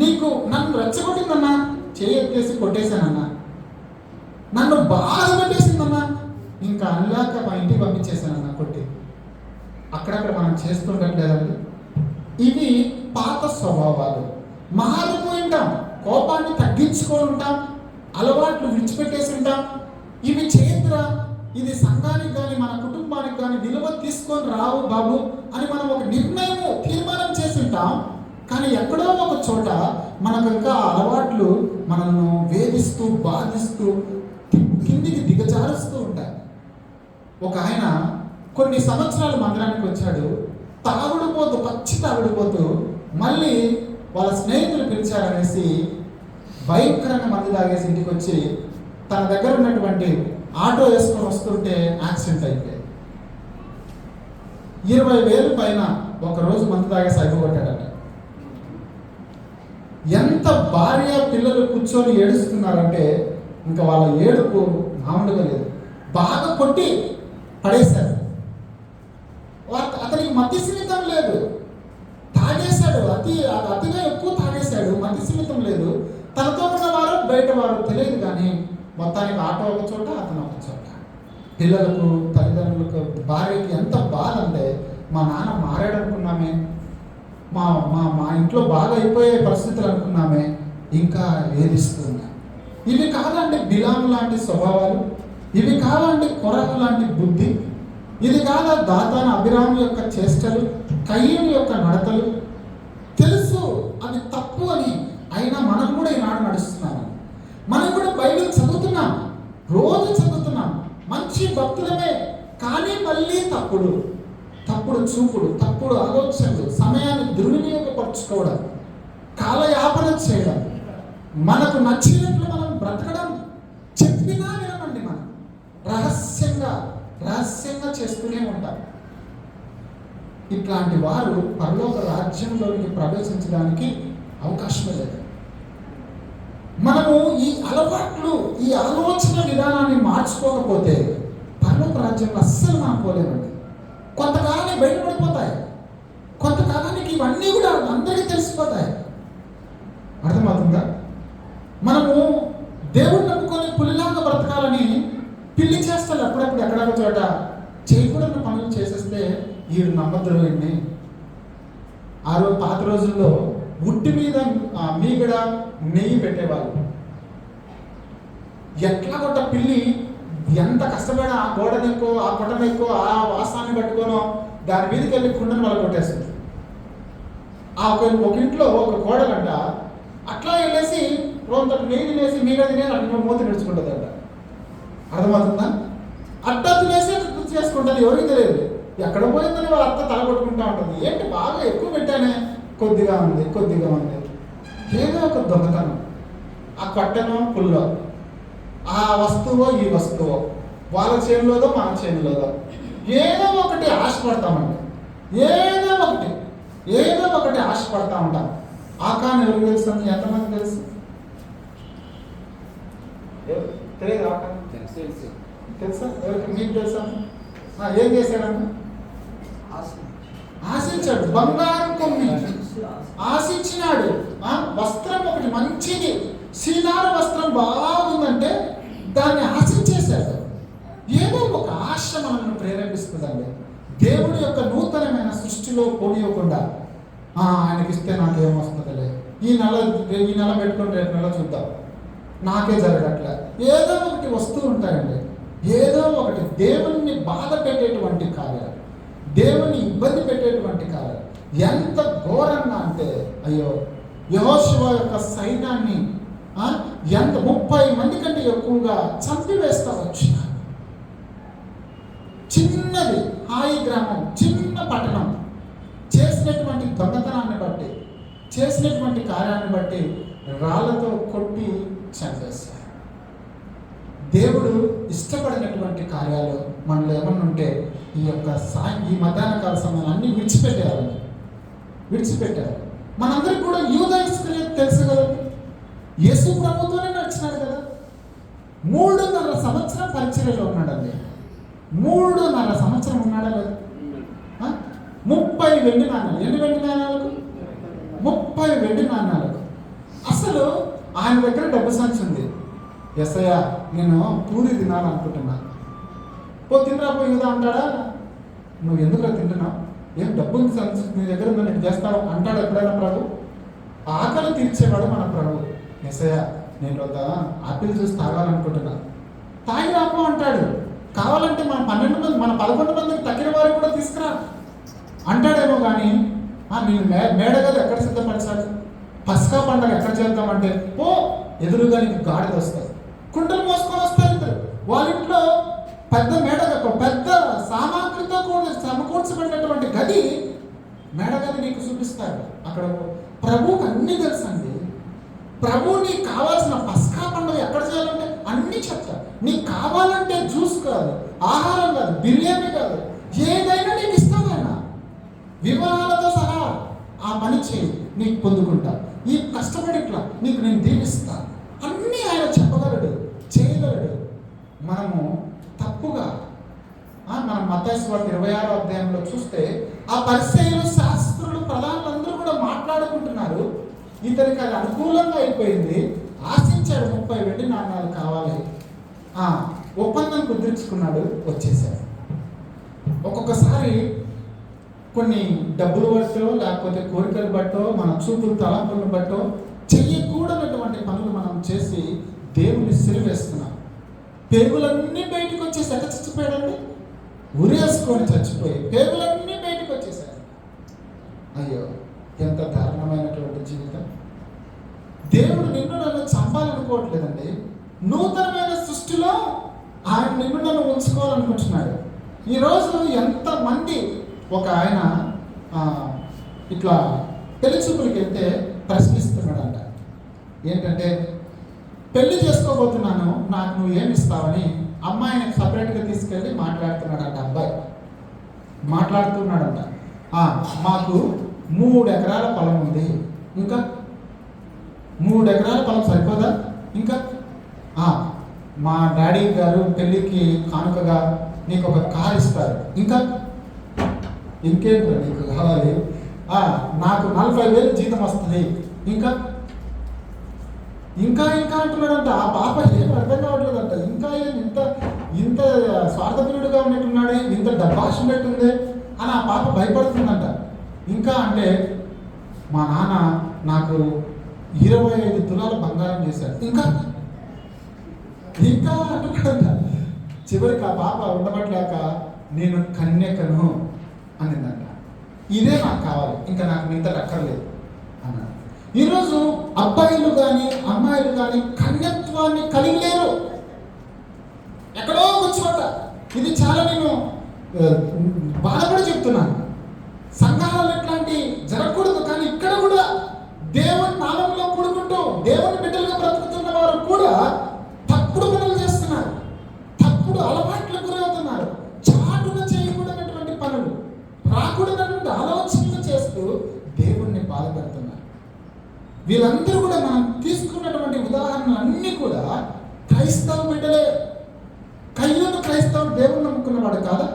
నీకు నన్ను రెచ్చగొట్టిందన్నా, చేయెత్తేసి కొట్టేశానన్నా, నన్ను బాధ పెట్టేసిందన్నా, ఇంకా అల్లాక మా ఇంటికి పంపించేశానన్నా కొట్టి. అక్కడక్కడ మనం చేస్తుండట్లేదండి. ఇవి పాత స్వభావాలు. మారిపోయి ఉంటాం, కోపాన్ని తగ్గించుకొని ఉంటాం, అలవాట్లు విడిచిపెట్టేసి ఉంటాం. ఇవి చేయద్దురా, ఇది సంఘానికి కానీ మన కుటుంబానికి కానీ విలువ తీసుకొని రావు బాబు అని మనం ఒక తీర్మానం చేసి ఉంటాం. కానీ ఎక్కడో ఒక చోట మనకు ఇంకా అలవాట్లు మనల్ని వేధిస్తూ బాధిస్తూ కిందికి దిగజారుస్తూ ఉంటాయి. ఒక ఆయన కొన్ని సంవత్సరాలు మందిరానికి వచ్చాడు, పచ్చి తాగుడుపోతూ మళ్ళీ వాళ్ళ స్నేహితులు పిలిచారనేసి భయంకరంగా మందు తాగేసి ఇంటికి వచ్చి తన దగ్గర ఉన్నటువంటి ఆటో వేసుకొని వస్తుంటే యాక్సిడెంట్ అయిపోయింది. 20,000 పైన ఒకరోజు మందు తాగేసి అయిపోగొట్టాడట. ఎంత భార్య పిల్లలు కూర్చొని ఏడుస్తున్నారంటే ఇంకా వాళ్ళ ఏడుపు మామూలుగా లేదు. బాగా కొట్టి పడేశారు. అతనికి మతి సీమితం లేదు, తాగేశాడు, అతిగా ఎక్కువ తాగేశాడు, మతి సీమితం లేదు. తనతో ఉన్నవారు బయట వారు తెలియదు, కానీ మొత్తానికి ఆటో ఒక చోట, అతను ఒక చోట. పిల్లలకు, తల్లిదండ్రులకు, భార్యకి ఎంత బాధ అంటే మా నాన్న మారాడనుకున్నామే, మా మా మా ఇంట్లో బాగా అయిపోయే పరిస్థితులు అనుకున్నామే, ఇంకా వేధిస్తుంది. ఇవి కాదండి బిలాము లాంటి స్వభావాలు, ఇవి కాదండి కొరహ లాంటి బుద్ధి, ఇది కాదా దాతాను అభిరాము యొక్క చేష్టలు, కయ్యూని యొక్క నడతలు. తెలుసు అవి తప్పు అని, అయినా మనం కూడా ఈనాడు నడుస్తున్నాము. మనం కూడా బైబిల్ చదువుతున్నాం, రోజు చదువుతున్నాం, మంచి భక్తులమే, కానీ మళ్ళీ తప్పుడు చూపుడు, తప్పుడు ఆలోచనలు, సమయాన్ని దుర్వినియోగపరచుకోవడం, కాలయాపన చేయడం, మనకు నచ్చినట్లు మనం బ్రతకడం, చెప్పినా వినమండి, మనం రహస్యంగా చేస్తూనే ఉంటాం. ఇట్లాంటి వారు పరలోక రాజ్యంలోనికి ప్రవేశించడానికి అవకాశమే లేదు. మనము ఈ అలవాట్లు, ఈ ఆలోచన విధానాన్ని మార్చుకోకపోతే పరలోక రాజ్యంలో అస్సలు మనం పోలేమండి. కొంతకాలానికి బయటపడిపోతాయి, కొంతకాలానికి ఇవన్నీ కూడా అందరికీ తెలిసిపోతాయి. అర్థమవుతుందా? మనము దేవుడు నమ్ముకొని పులిలాగా బ్రతకాలని పిల్లి చేస్తాడు అప్పుడప్పుడు ఎక్కడొక చోట చేయకూడని పనులు చేసేస్తే వీడు నమ్మద్రోహిణి. పాత రోజుల్లో ఉట్టి మీద మీగడ నెయ్యి పెట్టేవాళ్ళు. ఎట్లా కొట్ట పిల్లి ఎంత కష్టపడి ఆ గోడనెక్కో, ఆ కొట్టనెక్కో, ఆ వాసాన్ని పట్టుకోనో దాని మీదకి వెళ్ళి కుండను వాళ్ళు కొట్టేస్తుంది. ఒక ఇంట్లో ఒక కోడలంట అట్లా వెళ్ళేసి రోజు నెయ్యి తినేసి మీగడ తినేసి అట్లా మూత నడుచుకుంటుంది అంట. అర్థమవుతుందా? అట్టా తినేసి గుర్తు చేసుకుంటుంది, ఎవరికి తెలియదు. ఎక్కడ పోయిందని వాళ్ళ అత్త తల కొట్టుకుంటా ఉంటుంది. ఏంటి బాగా ఎక్కువ పెట్టానే, కొద్దిగా ఉంది. ఏదో ఒక దొంగతనం, ఆ కొట్టనో పుల్లో, ఆ వస్తువో ఈ వస్తువో, వాళ్ళ చేనులోదో మన చేనులోదో ఏదో ఒకటి ఆశపడతామండి. ఏదో ఒకటి ఆశపడతా ఉంటాం. ఆకాన్ని ఎవరికి తెలుసు? ఎంతమంది తెలుసు? తెలియదు. ఆకాన్ తెలుసా? ఎవరికి? మీకు తెలుసా? ఏం చేశాడన్న? ఆశించాడు. బంగారం కొన్ని ఆశించినాడు. వస్త్రం ఒకటి మంచిది, సీనార వస్త్రం బాగుందంటే దాన్ని ఆశించేశాడు. ఏదో ఒక ఆశ మనల్ని ప్రేరేపిస్తుందండి. దేవుడి యొక్క నూతనమైన సృష్టిలో పోనీయకుండా ఆయనకి ఇస్తే నాకేమొస్తుందిలే, ఈ నెల పెట్టుకుని రేపు నెల చూద్దాం, నాకే జరగట్లే, ఏదో ఒకటి వస్తూ ఉంటాయండి. ఏదో ఒకటి దేవుణ్ణి బాధ పెట్టేటువంటి కార్యాలు, దేవుని ఇబ్బంది పెట్టేటువంటి కార్యాలు ఎంత ఘోరంగా అంటే, అయ్యో యెహోషువ యొక్క సైన్యాన్ని ఎంత 30 మంది కంటే ఎక్కువగా చంపివేస్తా వచ్చినారు. చిన్నది హాయి గ్రామం, చిన్న పట్టణం, చేసినటువంటి దొంగతనాన్ని బట్టి, చేసినటువంటి కార్యాన్ని బట్టి రాళ్లతో కొట్టి చంపేస్తారు. దేవుడు ఇష్టపడినటువంటి కార్యాలు మనలో ఏమన్నా ఉంటే ఈ మధ్యాహ్న కాల సమయాన్ని అన్ని విడిచిపెట్టారు. మనందరికి కూడా యూదా ఇస్కరియోతు తెలుసు కదా, యేసు ప్రభుతోనే నడిచినాడు కదా. 3.5 సంవత్సరం పరిచర్యలో ఉన్నాడండి. 3.5 సంవత్సరం ఉన్నాడా లేదా? 30 వెండి నాణ్యాలు. ఎన్ని వెండి నాణ్యాలకు? 30 వెండి నాణ్యాలకు. అసలు ఆయన దగ్గర డబ్బు సంచి ఉంది. ఎస్ఐ నేను పూరి తినాలనుకుంటున్నా. తినరా పోయి అంటాడా? నువ్వు ఎందుకు తింటున్నావు? ఏం డబ్బు సంచి నీ దగ్గర ఉందో నేను చేస్తావు అంటాడు ఎప్పుడైనా ప్రభు? ఆకలి తీర్చేవాడు మన ప్రభు. ఎస్ఐ నేను ఒక ఆపిల్ జ్యూస్ తాగాలనుకుంటున్నా. తాగి రాపో అంటాడు. కావాలంటే మన 11 మందికి తగ్గిన వారికి కూడా తీసుకురా అంటాడేమో. కానీ నేను మేడగది ఎక్కడ సిద్ధపరచాలి, పస్కా పండుగ ఎక్కడ చేద్దామంటే ఎదురుగా నీకు గాడిద వస్తుంది, కుండలు మోసుకొని వస్తారు ఇద్దరు. వాళ్ళ ఇంట్లో పెద్ద పెద్ద సామాగ్రితో కూడా సమకూర్చబడినటువంటి గది, మేడగది నీకు చూపిస్తారు. అక్కడ ప్రభువుకి అన్నీ తెలుసండి. ప్రభు నీకు కావాల్సిన పస్కా పండుగ ఎక్కడ చేయాలంటే అన్నీ చెప్తారు. నీకు కావాలంటే జ్యూస్ కాదు, ఆహారం కాదు, బిర్యానీ కాదు, ఏదైనా నీకు ఇస్తాను ఆయన. వివరాలతో సహా ఆ పని చేయి, నీకు పొందుకుంటా. ఈ కష్టపడిట్లా నీకు నేను దీవిస్తా, అన్నీ ఆయన చెప్పగలడు, చేయగలడు. మనము తప్పుగా మనం మత్తయి సువార్త 26వ అధ్యాయంలో చూస్తే ఆ పరిసయ్యులు, శాస్త్రులు, ప్రధానులందరూ కూడా మాట్లాడుకుంటున్నారు. ఇతనికి అది అనుకూలంగా అయిపోయింది. ఆశించాడు 30 వెండి నాణ్యాలు కావాలి, ఒప్పందం కుదుర్చుకున్నాడు, వచ్చేసాడు. ఒక్కొక్కసారి కొన్ని డబ్బులు బట్టో లేకపోతే కోరికలు బట్టో మన చూపులు తలంపులను బట్టో చెయ్యకూడనటువంటి పనులు మనం చేసి దేవుని సిరివేస్తున్నాం. పేగులన్నీ బయటకు వచ్చేసి ఎక్కడ చచ్చిపోయాడండి? ఉరేసుకొని చచ్చిపోయి పేగులన్నీ బయటకు వచ్చేసాడు. అయ్యో ఎంత దారుణమైనటువంటి జీవితం. దేవుడు నిన్ను నన్ను చంపాలనుకోవట్లేదండి. నూతనమైన సృష్టిలో ఆయన నిన్ను నన్ను ఉంచుకోవాలనుకుంటున్నాడు. ఈరోజు ఎంతమంది ఒక ఆయన ఇట్లా పెళ్లి చూపులకి వెళ్తే ప్రశ్నిస్తున్నాడంట. ఏంటంటే పెళ్లి చేసుకోబోతున్నాను, నాకు నువ్వు ఏమి ఇస్తావని అమ్మాయిని సపరేట్గా తీసుకెళ్ళి మాట్లాడుతున్నాడంట. అబ్బాయి మాట్లాడుతున్నాడంట. మాకు 3 ఎకరాల పొలం ఉంది, ఇంకా 3 ఎకరాల పొలం సరిపోదా, ఇంకా మా డాడీ గారు పెళ్ళికి కానుకగా నీకు ఒక కార్ ఇస్తారు, ఇంకా ఇంకేంటో నీకు కావాలి, నాకు 40,000 జీతం వస్తుంది, ఇంకా ఇంకా ఇంకా అంటున్నాడంట. ఆ పాప ఏం అర్థం కావట్లేదంట. ఇంకా ఇంత స్వార్థపరుడుగా ఉన్నట్టున్నాడే, ఇంత డబ్బాష ఉన్నట్టుందే అని ఆ పాప భయపడుతుందంట. ఇంకా అంటే మా నాన్న నాకు 25 తులాల బంగారం చేశాడు, ఇంకా ఇంకా అంటున్నాడంట. చివరికి ఆ పాప ఉండబట్టలేక నేను కన్యకను అనిందంట. ఇదే నాకు కావాలి, ఇంకా నాకు మిగతా అక్కర్లేదు అన్నాడు. ఈరోజు అబ్బాయిలు కానీ అమ్మాయిలు కానీ కన్యత్వాన్ని కలిగి లేరు. ఎక్కడో కూర్చోట. ఇది చాలా నేను బాధపడి చెప్తున్నాను. సంఘాలలో ఇట్లాంటి జరగకూడదు, కానీ ఇక్కడ కూడా దేవుని నామంలో కూడుకుంటూ దేవుని బిడ్డలుగా బ్రతుకుతున్న వారు కూడా తప్పుడు పనులు చేస్తున్నారు, తప్పుడు అలవాట్లకు గురవుతున్నారు, చాటున చేయకూడనటువంటి పనులు, రాకూడనటువంటి ఆలోచనలు చేస్తూ దేవుణ్ణి బాధపడుతున్నారు. వీళ్ళందరూ కూడా మనం తీసుకున్నటువంటి ఉదాహరణలు అన్నీ కూడా క్రైస్తవ బిడ్డలే. కయ్యూను క్రైస్తవుడు దేవుణ్ణి నమ్ముకున్నవాడు కాదా?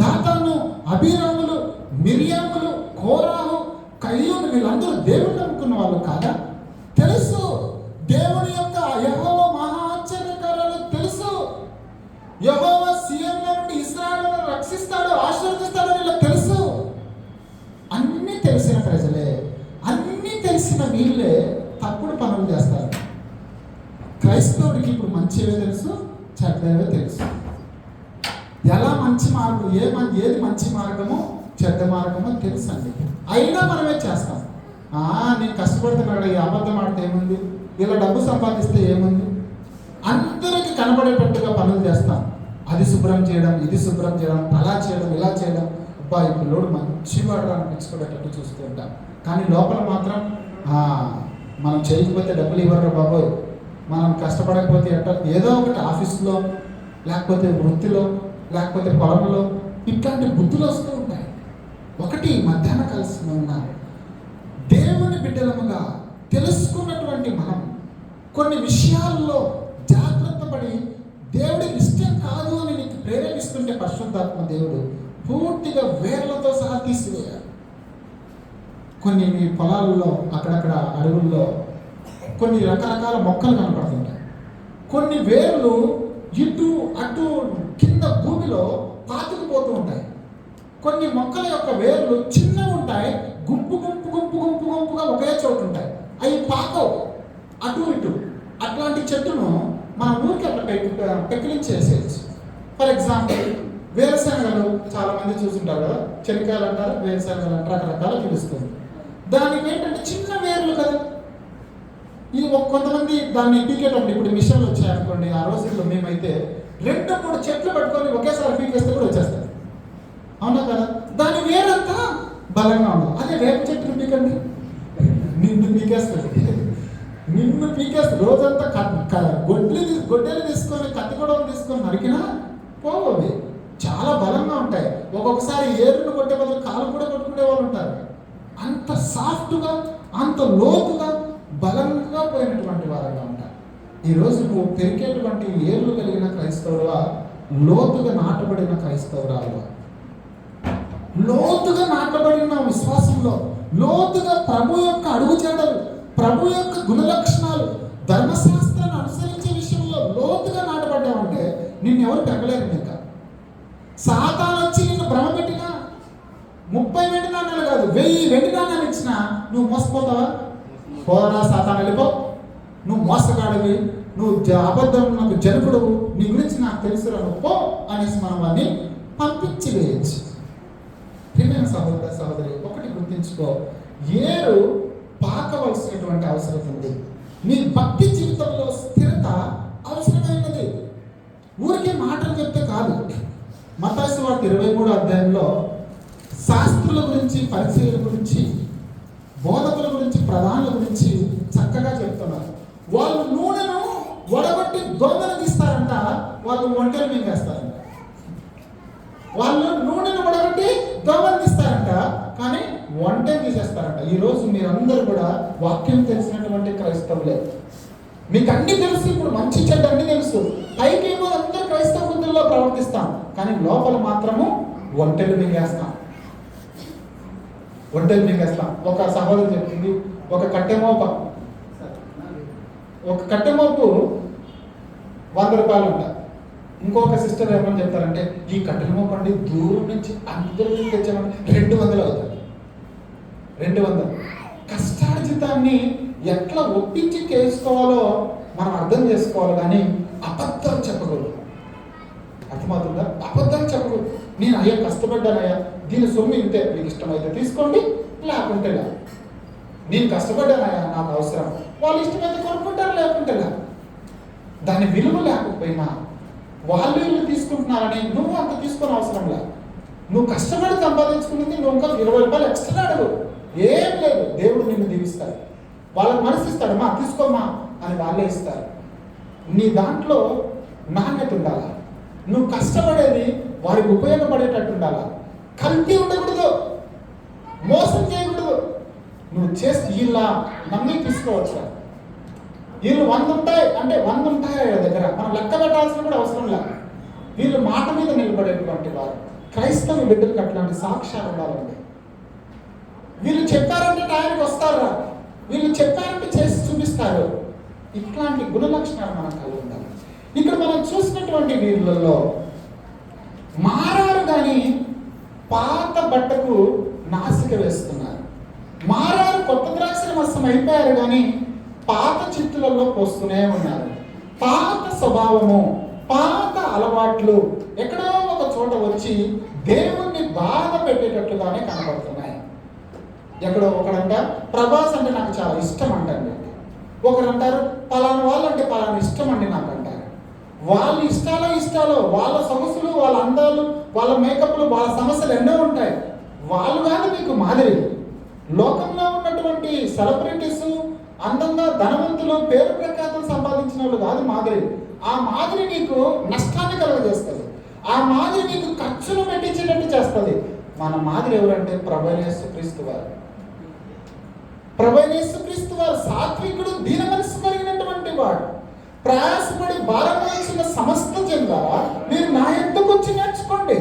దాతాను, అభిరాములు, మిరియాములు, కోరాహు, కయ్యూను వీళ్ళందరూ దేవుణ్ణి నమ్ముకున్న వాళ్ళు కాదా? తెలుసు దేవుని యొక్క యెహోవా మహా ఆశ్చర్యకార్యాలు తెలుసు. యెహోవా సీయోను నుండి ఇశ్రాయేలును రక్షిస్తాడు, ఆశీర్వదిస్తాడు వీళ్ళకి తెలుసు. అన్నీ తెలిసిన ప్రజలే, అన్నీ తెలిసిన వీళ్ళే తప్పుడు పనులు చేస్తారు. క్రైస్తవుడికి ఇప్పుడు మంచివే తెలుసు, చెడ్డవే తెలుసు. ఎలా మంచి మార్గం, ఏది మంచి మార్గమో చెడ్డ మార్గమో తెలుసు అండి. అయినా మనమే చేస్తాం. నేను కష్టపడుతున్నాడు, ఈ అబద్ధం ఆడితే ఏముంది, ఇలా డబ్బు సంపాదిస్తే ఏముంది, అందరికీ కనబడేటట్టుగా పనులు చేస్తాం. అది శుభ్రం చేయడం, ఇది శుభ్రం చేయడం, అలా చేయడం, ఇలా చేయడం. అబ్బా ఈ పిల్లోడు మంచివాడు అనిపించుకునేటట్టు చూస్తూ ఉంటాం. కానీ లోపల మాత్రం మనం చేయకపోతే డబ్బులు ఇవ్వరు బాబోయ్, మనం కష్టపడకపోతే ఏదో ఒకటి ఆఫీసులో, లేకపోతే వృత్తిలో, లేకపోతే పొలంలో ఇట్లాంటి బుద్ధులు వస్తూ ఉంటాయి. ఒకటి మధ్యాహ్న కలిసి ఉన్న దేవుని బిడ్డలముగా తెలుసుకున్నటువంటి మనం కొన్ని విషయాల్లో జాగ్రత్త పడి దేవుడికి ఇష్టం కాదు అని నీకు ప్రేరేపిస్తుంటే పరిశుద్ధాత్మ దేవుడు పూర్తిగా వేర్లతో సహా తీసివేయాలి. కొన్ని మీ పొలాల్లో అక్కడక్కడ అడవుల్లో కొన్ని రకరకాల మొక్కలు కనపడుతుంటాయి. కొన్ని వేర్లు ఇటు అటు కింద భూమిలో పాతుకుపోతూ ఉంటాయి. కొన్ని మొక్కల యొక్క వేర్లు చిన్నగా ఉంటాయి, గుంపుగా ఒకే చోటు ఉంటాయి. అవి పాకవు అటు ఇటు. అట్లాంటి చెట్టును మన ఊరికి అట్లా పెకిలించేసేయచ్చు. ఫర్ ఎగ్జాంపుల్ వేరుశనగలు చాలా మంది చూసుంటారు కదా, చెనికాయలు అంటారు, వేరుశనగలు అంటారు, రకరకాల పిలుస్తుంది. దానికి ఏంటంటే చిన్న వేర్లు కదా. ఈ కొంతమంది దాన్ని పీకేటప్పుడు, ఇప్పుడు మిషన్లు వచ్చాయనుకోండి, ఆ రోజుల్లో మేమైతే 2-3 చెట్లు పట్టుకొని ఒకేసారి పీకేస్తే కూడా వచ్చేస్తారు, అవునా కదా. దాని వేరంతా బలంగా ఉండదు. అదే వేప చెట్టును పీకండి, నిన్ను పీకేస్తుంది. రోజంతా గొడ్డలు తీసుకొని, కత్తిగొడవలు తీసుకొని నరికినా పోవవి, చాలా బలంగా ఉంటాయి. ఒక్కొక్కసారి ఏరును కొట్టే బదులు కాలు కూడా కొట్టుకునే వాళ్ళు ఉంటారు. అంత సాఫ్ట్గా, అంత లోతుగా, బలంగా పోయినటువంటి వారుగా ఉంటారు. ఈరోజు నువ్వు పెరిగేటువంటి ఏర్లు కలిగిన క్రైస్తవుడువా, లోతుగా నాటబడిన క్రైస్తవురాలువా? లోతుగా నాటబడిన విశ్వాసంలో, లోతుగా ప్రభు యొక్క అడుగుజాడలు, ప్రభు యొక్క గుణలక్షణాలు, ధర్మశాస్త్రాన్ని అనుసరించే విషయంలో లోతుగా నాటబడ్డావంటే నిన్నెవరు పెరగలేరు. ఇంకా సాతాను వచ్చి నిన్ను భ్రమ పెట్టినా 30 వెండి నాణ్యాలు కాదు, 1000 వెండి నాణ్యాలు ఇచ్చినా నువ్వు మోసపోతావా? పోరా సాతాను, వెళ్ళిపో, నువ్వు మోసగాడివి, నువ్వు అబద్ధం, నాకు జనకుడువు, నీ గురించి నాకు తెలుసురా, నువ్వు పో అనేసి మనం వాడిని పంపించి వేయచ్చు. ప్రియమైన సహోదర సహోదరి, ఒకటి గుర్తించుకో, ఏరు పాకవలసినటువంటి అవసరం ఉంది. నీ భక్తి జీవితంలో స్థిరత అవసరమైనది. ఊరికే మాటలు చెప్తే కాదు. మత్తయి సువార్త 23వ అధ్యాయంలో శాస్త్రుల గురించి, పరిచయుల గురించి, బోధకుల గురించి, ప్రధానుల గురించి చక్కగా చెప్తున్నారు. వాళ్ళు నూనెను వడగొట్టి దొంగను తీస్తారంట, వాళ్ళు ఒంటెలు మింగేస్తారంట. వాళ్ళు నూనెను వడగొట్టి దొంగను తీస్తారంట, ఈరోజు మీరందరూ కూడా వాక్యం తెలిసినటువంటి క్రైస్తవులే. మీకు అన్ని తెలుసు, ఇప్పుడు మంచి చెడ్డ అన్ని తెలుసు. పైకేమో అందరూ క్రైస్తవ బుద్ధుల్లో ప్రవర్తిస్తాం, కానీ లోపల మాత్రము ఒంటెలు మింగేస్తాం. ఒక సహోదరు చెప్పింది, ఒక కట్టెమోపు 100 రూపాయలు అంట. ఇంకొక సిస్టర్ ఏమని చెప్తారంటే, ఈ కట్టెల మోపు అండి దూరం నుంచి అందరూ తెచ్చామని 200 అవుతుంది. 200 కష్టార్జితాన్ని ఎట్లా ఒప్పించి చేసుకోవాలో మనం అర్థం చేసుకోవాలి, కానీ అబద్ధాలు చెప్పకూడదు. అర్థమవుతుందా? అబద్ధాలు చెప్పకూడదు. నేను అయ్యా కష్టపడ్డానయ్యా, దీని సొమ్ము ఇంతే, మీకు ఇష్టమైతే తీసుకోండి, లేకుంటే లే. నేను కష్టపడ్డానయ్యా, నాకు అవసరం, వాళ్ళు ఇష్టమైతే కొనుక్కుంటారు, లేకుంటే లే. దాని విలువ లేకపోయినా వాళ్ళు ఇల్లు తీసుకుంటున్నారని నువ్వు అంత తీసుకొని అవసరం లే. నువ్వు కష్టపడి సంపాదించుకున్నది నువ్వు ఇంకా 20 రూపాయలు ఎక్స్ట్రా అడుగు, ఏం లేదు, దేవుడు నిన్ను దీవిస్తాడు. వాళ్ళకి మనసు ఇస్తాడు, మా తీసుకోమా అని వాళ్ళే ఇస్తారు. నీ దాంట్లో నాణ్యత ఉండాలా, నువ్వు కష్టపడేది వారికి ఉపయోగపడేటట్టు ఉండాలా. కల్తీ ఉండకూడదు, మోసం చేయకూడదు. నువ్వు చేసి ఇలా నమ్మి తీసుకోవచ్చు. వీళ్ళు 100 ఉంటాయి అంటే 100 ఉంటాయి దగ్గర, మనం లెక్క పెట్టాల్సిన కూడా అవసరం లేదు. వీళ్ళు మాట మీద నిలబడేటువంటి వారు. క్రైస్తవ బిడ్డలకు అట్లాంటి సాక్ష్యాలు ఉండాలండి. వీళ్ళు చెప్పారంటే టైంకి వస్తారా, వీళ్ళు చెప్పారంటే చేసి చూపిస్తారు. ఇట్లాంటి గుణ లక్షణాలు మనం కలిగి ఉండాలి. ఇక్కడ మనం చూసినటువంటి వీళ్ళల్లో మారారు కానీ పాత బట్టకు నాసిక వేస్తున్నారు. మారారు, కొత్త ద్రాక్షల రసం అయిపోయారు కానీ పాత చిత్తులలో పోస్తూనే ఉన్నారు. పాత స్వభావము, పాత అలవాట్లు ఎక్కడో ఒక చోట వచ్చి దేవుణ్ణి బాధ పెట్టేటట్లుగానే కనబడుతున్నాయి. ఎక్కడో ఒకడంటారు ప్రభాస్ అంటే నాకు చాలా ఇష్టం అంటండి, ఒకరు అంటారు పలానా వాళ్ళు అంటే పలానా ఇష్టం అండి నాకు అంటారు. వాళ్ళ ఇష్టాలో వాళ్ళ సొగసులు, వాళ్ళ అందాలు, వాళ్ళ మేకప్లు, వాళ్ళ సమస్యలు ఎన్నో ఉంటాయి. వాళ్ళు కాదు మీకు మాదిరి. లోకంలో ఉన్నటువంటి సెలబ్రిటీస్, అందంగా ధనవంతులు, పేరు ప్రఖ్యాతులు సంపాదించిన వాళ్ళు కాదు మాదిరి. ఆ మాదిరి నీకు నష్టాన్ని కలుగజేస్తుంది, ఆ మాదిరి నీకు ఖర్చును పెట్టించేటట్టు చేస్తుంది. మన మాదిరి ఎవరంటే ప్రభువైన యేసుక్రీస్తు వారు. ప్రభువైన యేసుక్రీస్తు వారు సాత్వికుడు, దీన మనస్సు కలిగినటువంటి వాడు. ప్రయాసపడి భారం వహించిన సమస్త జనులారా మీరు నా యొద్దకు వచ్చి నేర్చుకోండి.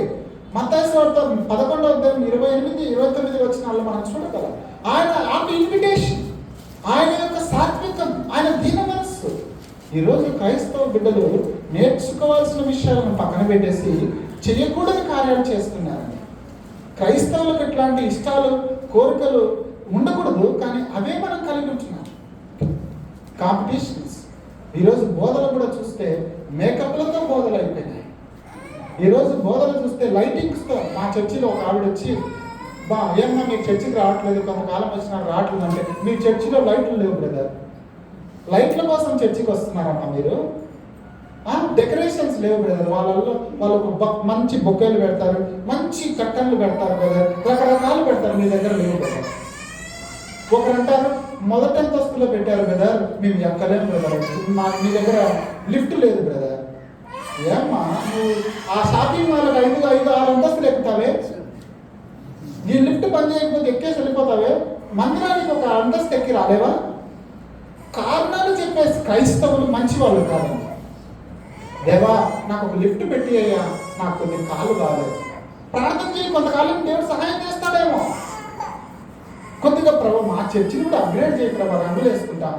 మత్తయి సువార్త 11:28-29 వచనాల్లో మనం చూడగలం. ఆయన ఇన్విటేషన్, ఆయన యొక్క సాత్వికం, ఆయన దీన మనస్సు. ఈరోజు క్రైస్తవ బిడ్డలు నేర్చుకోవాల్సిన విషయాలను పక్కన పెట్టేసి చేయకూడని కార్యాలు చేస్తున్నారండి. క్రైస్తవులకు ఇట్లాంటి ఇష్టాలు, కోరికలు ఉండకూడదు, కానీ అవే మనం కలిగి ఉంటున్నాం. కాంపిటీషన్స్. ఈరోజు బోధలు కూడా చూస్తే మేకప్లతో బోధలు అయిపోయినాయి. ఈరోజు బోధలు చూస్తే లైటింగ్స్తో. మా చర్చిలో ఒక ఆవిడ వచ్చి, ఏమన్నా మీ చర్చికి రావట్లేదు, కొంతకాలం వచ్చినా రావట్లేదు అంటే, మీ చర్చిలో లైట్లు లేవు బ్రదర్, లైట్ల కోసం చర్చికి వస్తున్నారమ్మా మీరు, డెకరేషన్స్ లేవు బ్రదర్, వాళ్ళకు మంచి బొకేలు పెడతారు, మంచి కట్టన్లు పెడతారు బ్రదర్, రకరకాలు పెడతారు, మీ దగ్గర లేవు బ్రదర్. ఒకరంటారు మొదటి అంతస్తులో పెట్టారు బ్రదర్, మేము ఎక్కలేము బ్రదర్, మీ దగ్గర లిఫ్ట్ లేదు బ్రదర్. ఏమ్మా నువ్వు ఆ షాపింగ్ మాల్కి 5-6 అంతస్తులు ఎక్కుతావే, నీ లిఫ్ట్ పని చేయకపోతే ఎక్కేసి వెళ్ళిపోతావే, మందిరానికి ఒక అంతస్తు ఎక్కి రాలేవా? కారణాలు చెప్పేసి క్రైస్తవులు మంచి వాళ్ళు కాదండి. దేవా నాకు ఒక లిఫ్ట్ పెట్టి అయ్యా, నాకు కొన్ని కాళ్ళు కాలేదు, ప్రార్థన చేయి, కొంతకాలం దేవుడు సహాయం చేస్తాడేమో. కొద్దిగా ప్రభు మా చర్చిని కూడా అప్గ్రేడ్ చేయి ప్రభు, రంగులు వేసుకుంటాం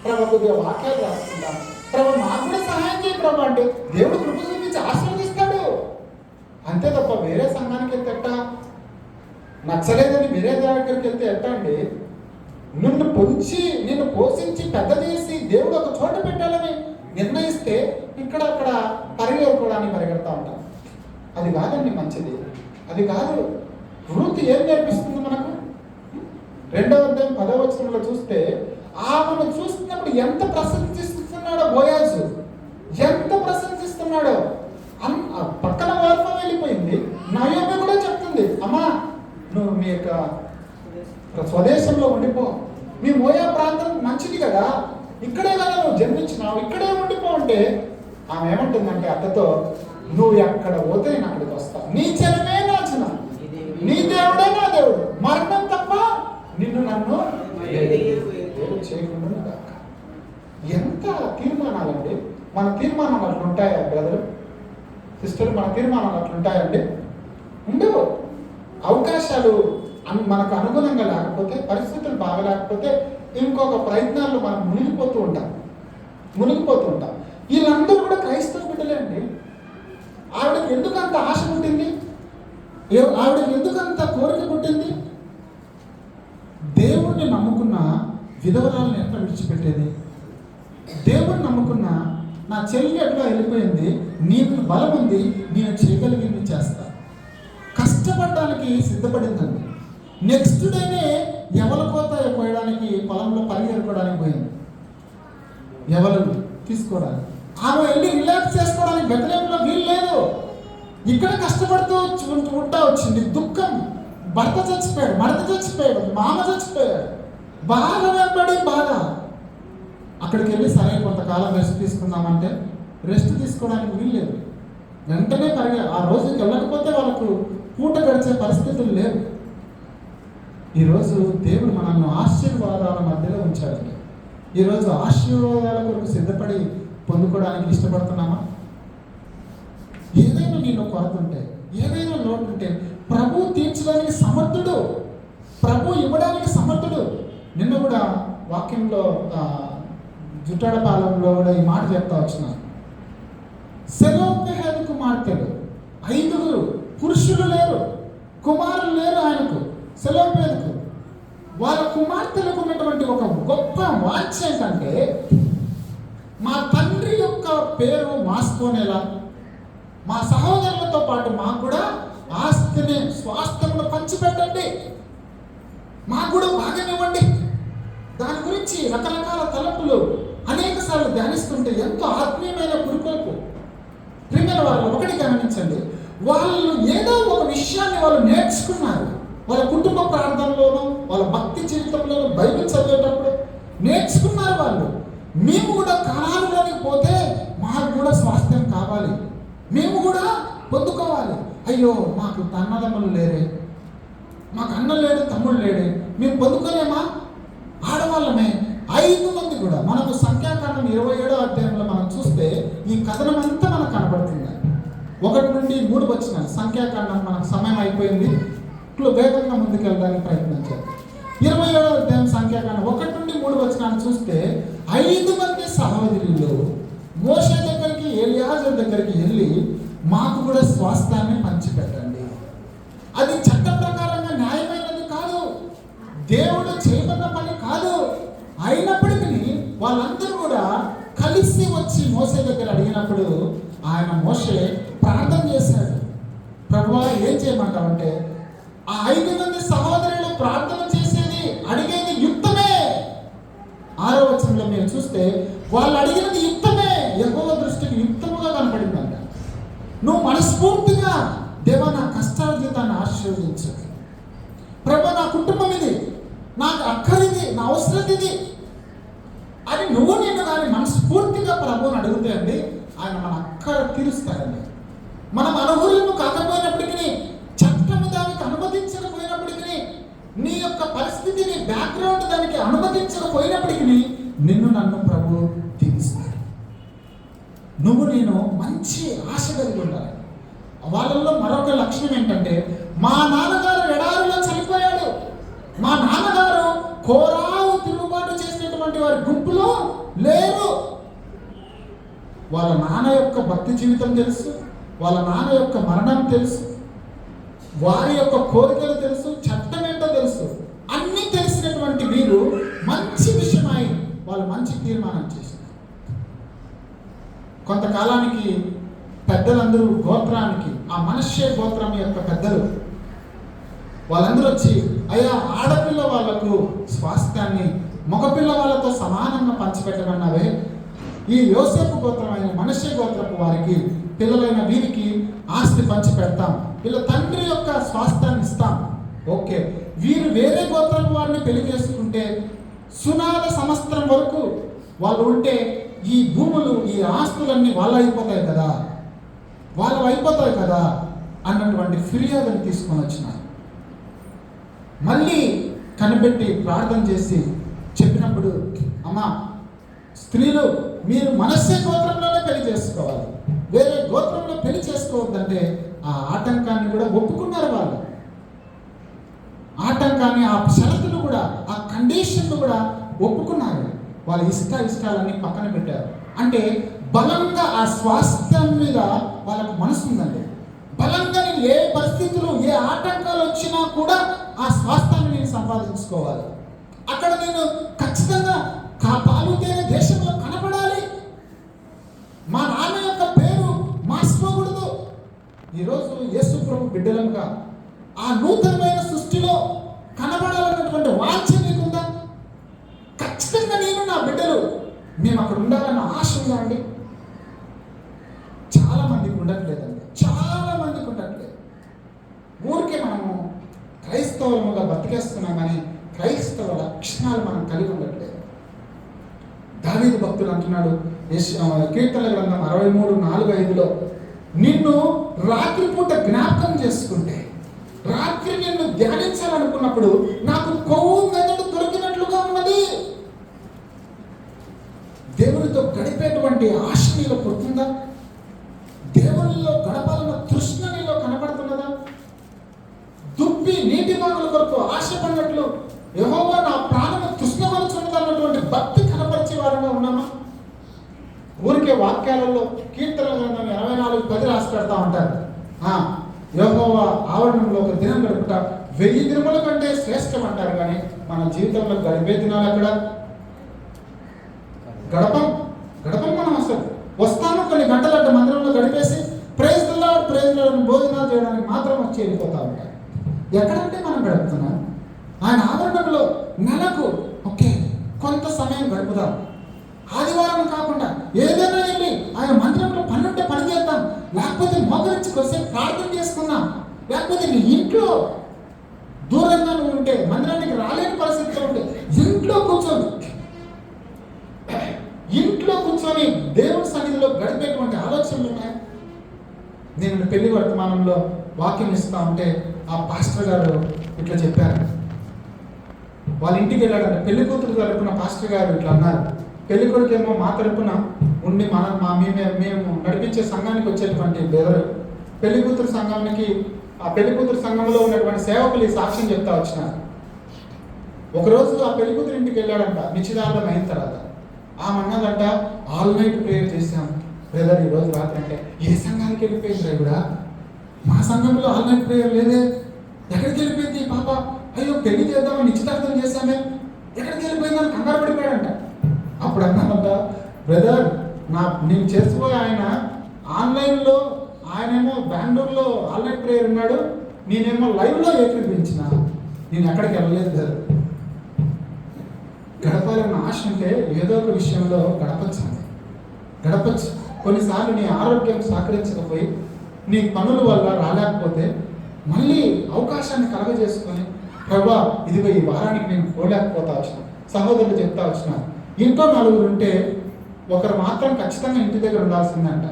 ప్రభు, కొద్దిగా వాక్యాలు రాసుకుంటాం ప్రభు, మాకు కూడా సహాయం చేయి ప్రభు అంటే దేవుడు కృప చూపించి ఆశీర్వదిస్తాడు. అంతే తప్ప వేరే సంఘానికి వెళ్తే ఎట్టా, నచ్చలేదని వేరే దగ్గరికి వెళ్తే ఎట్టా అండి? నిన్ను పోషించి పెద్ద చేసి దేవుడు ఒక చోట పెట్టాలని నిర్ణయిస్తే ఇక్కడక్కడ పరిగెత్తుకోవడానికి పరిగెడతా ఉంటాం. అది కాదండి మంచిది, అది కాదు. వృత్తి ఏం నేర్పిస్తుంది మనకు? 2వ అధ్యాయం 10వ వచనంలో చూస్తే ఆమెను చూస్తున్నప్పుడు ఎంత ప్రశంసిస్తున్నాడో బోయాజు, ఎంత ప్రశంసిస్తున్నాడో. పక్కన వార్త వెళ్ళిపోయింది, నయోమి కూడా చెప్తుంది, అమ్మా నువ్వు మీ యొక్క స్వదేశంలో ఉండిపో, మీ మోయా ప్రాంతం మంచిది కదా, ఇక్కడే కదా నువ్వు జన్మించినావు, ఇక్కడే ఉండిపో అంటే ఆమె ఏమంటుందంటే అత్తతో, నువ్వు ఎక్కడ పోతే నేను అక్కడికి వస్తా, నీ జనమే నా జనం, నీ దేవుడే నా దేవుడు, మరణం తప్ప నిన్ను నన్ను వేరు చేయకుండా. ఎంత తీర్మానాలండి! మన తీర్మానాలు అట్లా ఉంటాయా బ్రదరు సిస్టర్? మన తీర్మానాలు అట్లా ఉంటాయండి? ఉండవు. అవకాశాలు మనకు అనుగుణంగా లేకపోతే, పరిస్థితులు బాగలేకపోతే ఇంకొక ప్రయత్నాల్లో మనం మునిగిపోతూ ఉంటాం. వీళ్ళందరూ కూడా క్రైస్తవ బిడ్డలే అండి. ఆవిడకి ఎందుకు అంత ఆశ పుట్టింది? ఆవిడకి ఎందుకు అంత కోరిక పుట్టింది? దేవుణ్ణి నమ్ముకున్న విధవరాలను ఎట్లా విడిచిపెట్టేది? దేవుణ్ణి నమ్ముకున్న నా చెల్లి ఎట్లా వెళ్ళిపోయింది, నీకు బలం ఉంది, నేను చేయగలిగింది చేస్తా. కష్టపడడానికి సిద్ధపడిందండి. నెక్స్ట్ డేనే ఎవరి కోత పోయడానికి పొలంలో పరిగెడుకోవడానికి పోయింది. ఎవరు తీసుకోవడానికి, ఆమె వెళ్ళి రిలాక్స్ చేసుకోవడానికి బెతలేములో వీలు లేదు. ఇక్కడ కష్టపడుతూ ఉంటా వచ్చింది దుఃఖం. భర్త చచ్చిపోయాడు, మామ చచ్చిపోయాడు, బాధ వెంబడి బాధ. అక్కడికి వెళ్ళి సరే కొంతకాలం రెస్ట్ తీసుకుందామంటే రెస్ట్ తీసుకోవడానికి వీల్లేదు. వెంటనే ఆ రోజుకి వెళ్ళకపోతే వాళ్ళకు పూట గడిచే పరిస్థితులు లేవు. ఈరోజు దేవుడు మనల్ని ఆశీర్వాదాల మధ్యలో ఉంచాడండి. ఈరోజు ఆశీర్వాదాల కొరకు సిద్ధపడి పొందుకోవడానికి ఇష్టపడుతున్నామా? ఏదైనా నీలో కొరత ఉంటే, ఏదైనా లోటు ఉంటే ప్రభు తీర్చడానికి సమర్థుడు, ప్రభు ఇవ్వడానికి సమర్థుడు. నిన్న కూడా వాక్యంలో జుట్టాడపాలెంలో కూడా ఈ మాట చెప్తా వచ్చినాను. సెలోపెహేదు కుమార్తెలు 5 పురుషులు లేరు, కుమారులు లేరు ఆయనకు, సెలోపెహేదుకు. వాళ్ళ కుమార్తెలకు ఉన్నటువంటి ఒక గొప్ప వాంఛ ఏంటంటే, మా తండ్రి యొక్క పేరు మాస్కోనేలా, మా సహోదరులతో పాటు మాకు కూడా ఆస్తిని స్వాస్థ్యమును పంచిపెట్టండి, మాకు కూడా బాగానివ్వండి. దాని గురించి రకరకాల తలంపులు అనేక సార్లు ధ్యానిస్తుంటే ఎంతో ఆత్మీయమైన పురుకొల్పు. ప్రియమైన వాళ్ళు ఒకటి గమనించండి, వాళ్ళు ఏదో ఒక విషయాన్ని వాళ్ళు నేర్చుకున్నారు. వాళ్ళ కుటుంబ ప్రార్థనలోనూ, వాళ్ళ భక్తి జీవితంలోనూ, బైబిల్ చదివేటప్పుడు నేర్చుకున్నారు వాళ్ళు. మేము కూడా కానానులోకి పోతే మాకు కూడా స్వాస్థ్యం కావాలి, మేము కూడా పొందుకోవాలి. అయ్యో మాకు అన్నదమ్ములు లేరే, మాకు అన్న లేడు, తమ్ముడు లేడే, మేము పొందుకోలేమా? ఆడవాళ్ళమే 5 మంది కూడా. మనకు సంఖ్యాకాండం 27వ అధ్యాయంలో మనం చూస్తే ఈ కథనం అంతా మనకు కనబడుతుంది. 1 నుండి 3 వచనాలు సంఖ్యాకాండం. మనకు సమయం అయిపోయింది, వేగంగా ముందుకెళ్ళడానికి ప్రయత్నించారు. 27వ అధ్యాయం సంఖ్యాకాండం 1 నుండి 3 వచనాలు చూస్తే 5 మంది సహోదరులు మోషే దగ్గరికి, ఎలియాజరు దగ్గరికి వెళ్ళి మాకు కూడా స్వాస్థ్యాన్ని పంచిపెట్టండి. అది చట్ట ప్రకారంగా న్యాయమైనది కాదు, దేవుడు చేయమన్న పని కాదు. అయినప్పటికీ వాళ్ళందరూ కూడా కలిసి వచ్చి మోషే దగ్గర అడిగినప్పుడు మోషే ప్రార్థన చేశాడు. ప్రభువా ఏం చేయమంటావంటే, ఆ 5 మంది సహోదరులు ప్రార్థన చేసేది, అడిగేది యుక్తమే. 6వ వచనంలో మీరు చూస్తే వాళ్ళు అడిగినది యుక్తమే, యెహోవా దృష్టికి యుక్తముగా కనపడిందంట. నువ్వు మనస్ఫూర్తిగా దేవా నా కష్టాల జీతాన్ని ఆశీర్వదించు, ప్రభు నా కుటుంబం ఇది, నాకు అక్కరిది, నా అవసరం ఇది అని నేను కానీ మనస్ఫూర్తిగా ప్రభువుని అడిగితే అండి, ఆయన మన అక్కర తీరుస్తారండి. మనం అనుకూలము కాకపోయినప్పటికీ, చట్టము దానికి అనుమతించకపోయినప్పటికీ, నీ యొక్క పరిస్థితి, నీ బ్యాక్గ్రౌండ్ దానికి అనుమతించకపోయినప్పటికీ నిన్ను నన్ను ప్రభు తీరుస్తాడు. నేను మంచి ఆశ కలిగి ఉండాలి. వాళ్ళల్లో మరొక లక్షణం ఏంటంటే, మా నాన్నగారు ఎడారిలో చనిపోయాడు, మా నాన్నగారు కోరావు తిరుగుబాటు చేసినటువంటి వారి గుంపులో లేరు. వాళ్ళ నాన్న యొక్క భక్తి జీవితం తెలుసు, వాళ్ళ నాన్న యొక్క మరణం తెలుసు, వారి యొక్క కోరికలు తెలుసు, చట్టం ఏంటో తెలుసు. అన్నీ తెలిసినటువంటి వీరు మంచి విషయమై వాళ్ళు మంచి తీర్మానం చేశారు. కొంతకాలానికి పెద్దలందరూ గోత్రానికి, ఆ మనష్య గోత్రం యొక్క పెద్దలు వాళ్ళందరూ వచ్చి, అయ్యా ఆడపిల్ల వాళ్లకు స్వాస్థ్యాన్ని మగపిల్ల వాళ్ళతో సమానంగా పంచిపెట్టమన్నావే, ఈ యోసేపు గోత్రమైన మనష్య గోత్రపు వారికి, పిల్లలైన వీరికి ఆస్తి పంచి పెడతాం, వీళ్ళ తండ్రి యొక్క స్వాస్థ్యాన్ని ఇస్తాం. ఓకే, వీరు వేరే గోత్రపు వారిని పెళ్లి చేసుకుంటే సునాద సంవత్సరం వరకు వాళ్ళు ఉంటే ఈ భూములు, ఈ ఆస్తులన్నీ వాళ్ళ అయిపోతాయి కదా అన్నటువంటి ఫిర్యాదును తీసుకొని వచ్చినారు. మళ్ళీ కనిపెట్టి ప్రార్థన చేసి చెప్పినప్పుడు, అమ్మా స్త్రీలు మీరు మనస్సే గోత్రంలోనే పెళ్లి చేసుకోవాలి, వేరే గోత్రంలో పెళ్లి చేసుకోవద్దంటే ఆ ఆటంకాన్ని కూడా ఒప్పుకున్నారు వాళ్ళు. ఆటంకాన్ని, ఆ షరతులు కూడా, ఆ కండిషన్లు కూడా ఒప్పుకున్నారు. వాళ్ళ ఇష్టాలన్నీ పక్కన పెట్టారు. అంటే బలంగా ఆ స్వాస్థ్యం మీద వాళ్ళకు మనసు ఉందండి. బలంగా నేను ఏ పరిస్థితులు, ఏ ఆటంకాలు వచ్చినా కూడా ఆ స్వాస్థ్యాన్ని నేను సంపాదించుకోవాలి. అక్కడ నేను ఖచ్చితంగా పాలుతేనే దేశంలో కనపడాలి, మా నాన్న యొక్క పేరు మార్చుకోకూడదు. ఈరోజు యేసు ప్రభు బిడ్డలంగా ఆ నూతనమైన సృష్టిలో కనబడాలన్నటువంటి వాంఛ నీకుందా? ఖచ్చితంగా నేను, నా బిడ్డలు మేము అక్కడ ఉండాలన్న ఆశ ఉందా అండి? చాలా మందికి ఉండట్లేదండి, చాలా మందికి ఉండట్లేదు. ఊరికే మనము క్రైస్తవులుగా బతికేస్తున్నాం కానీ క్రైస్తవ లక్షణాలు మనం కలిగి ఉండట్లేదు. దావీదు భక్తుడు అంటున్నాడు కీర్తనల గ్రంథం 63:4-5లో, నిన్ను రాత్రిపూట జ్ఞాపకం చేసుకుంటే, రాత్రి నిన్ను ధ్యానించాలనుకున్నప్పుడు నాకు కొవ్వు మెదడు దొరికినట్లుగా ఉన్నది. దేవునితో గడిపేటువంటి ఆశ నీలో పుడుతుందా? దేవునిలో గడపాలన్న తృష్ణ నీలో కనపడుతున్నదా? దుప్పి నీటి వాగుల కొరకు ఆశపడినట్లు యెహోవా నా ప్రాణము తృష్ణపరుచున్నదన్నటువంటి భక్తి కనపరిచే వారంగా ఉన్నామా? ఊరికే వాక్యాలలో కీర్తనల గ్రంథం 84:10 రాసి పెడతా ఉంటారు. యెహోవా ఆవరణంలో ఒక దినం గడుపుట 1000 దినముల కంటే శ్రేష్టం అంటారు. కానీ మన జీవితంలో గడిపే దినాలు ఎక్కడ? గడపం మనం. అసలు వస్తాను, కొన్ని గంటలు అంటే మందిరంలో గడిపేసి ప్రైజ్ ది లార్డ్ భోజనాలు చేయడానికి మాత్రం వచ్చి వెళ్ళిపోతా ఉంటారు. ఎక్కడంటే మనం గడుపుతున్నాం? ఆయన ఆవరణంలో నెలకు కొంత సమయం గడుపుదాం. ఆదివారం కాకుండా ఏదైనా వెళ్ళి ఆయన మందిరంలో పని ఉంటే పని చేద్దాం, లేకపోతే మోకరించి కొద్దిసేపు ప్రార్థన చేసుకుందాం, లేకపోతే నీ ఇంట్లో దూరంగా నువ్వు ఉంటే, మందిరానికి రాలేని పరిస్థితిలో ఉంటే ఇంట్లో కూర్చొని దేవుని సన్నిధిలో గడిపేటువంటి ఆలోచనలు ఉన్నాయి. నేను పెళ్లి వర్తమానంలో వాక్యం ఇస్తా ఉంటే ఆ పాస్టర్ గారు ఇట్లా చెప్పారు. వాళ్ళ ఇంటికి వెళ్ళాడంటే పెళ్లి కూతురు తరపున పాస్టర్ గారు ఇట్లా అన్నారు, పెళ్లి కొడుకేమో మా తరపున ఉండి మేము నడిపించే సంఘానికి వచ్చేటువంటి బెదరు, పెళ్లి కూతురు సంఘానికి, ఆ పెళ్లి కూతురు సంఘంలో ఉన్నటువంటి సేవకులు ఈ సాక్ష్యం చెప్తా వచ్చినారు. ఒకరోజు ఆ పెళ్లి కూతురు ఇంటికి వెళ్ళాడంట నిశ్చితార్థం అయిన తర్వాత. ఆమె అన్నదంట, ఆల్ నైట్ ప్రేయర్ చేశాం బ్రదర్ ఈరోజు రాత్రి. అంటే ఏ సంఘానికి వెళ్ళిపోయింది కూడా? మా సంఘంలో ఆల్ నైట్ ప్రేయర్ లేదే, ఎక్కడికి వెళ్ళిపోయింది పాప? అయ్యో పెళ్లి చేద్దామని నిశ్చితార్థం చేశామే, ఎక్కడికి వెళ్ళిపోయిందని కంగారు పడిపోయాడంట. అప్పుడు అన్నామంట, బ్రదర్ నేను చేసుకోబోయే ఆయన ఆన్లైన్లో, ఆయనేమో బెంగళూరులో ఆల్ నైట్ ప్రేయర్ ఉన్నాడు, నేనేమో లైవ్లో ఏకీభవించిన, నేను ఎక్కడికి వెళ్ళలేదు బ్రదర్. గడపాలన్న ఆశ ఉంటే ఏదో ఒక విషయంలో గడపచ్చు. కొన్నిసార్లు నీ ఆరోగ్యం సహకరించకపోయి నీ పనుల వల్ల రాలేకపోతే మళ్ళీ అవకాశాన్ని కలగజేసుకొని, ప్రభా ఇదిగో ఈ వారానికి నేను పోలేకపోతా వచ్చిన. సహోదరులు చెప్తా వచ్చిన, ఇంట్లో 4 ఉంటే ఒకరు మాత్రం ఖచ్చితంగా ఇంటి దగ్గర ఉండాల్సిందంట,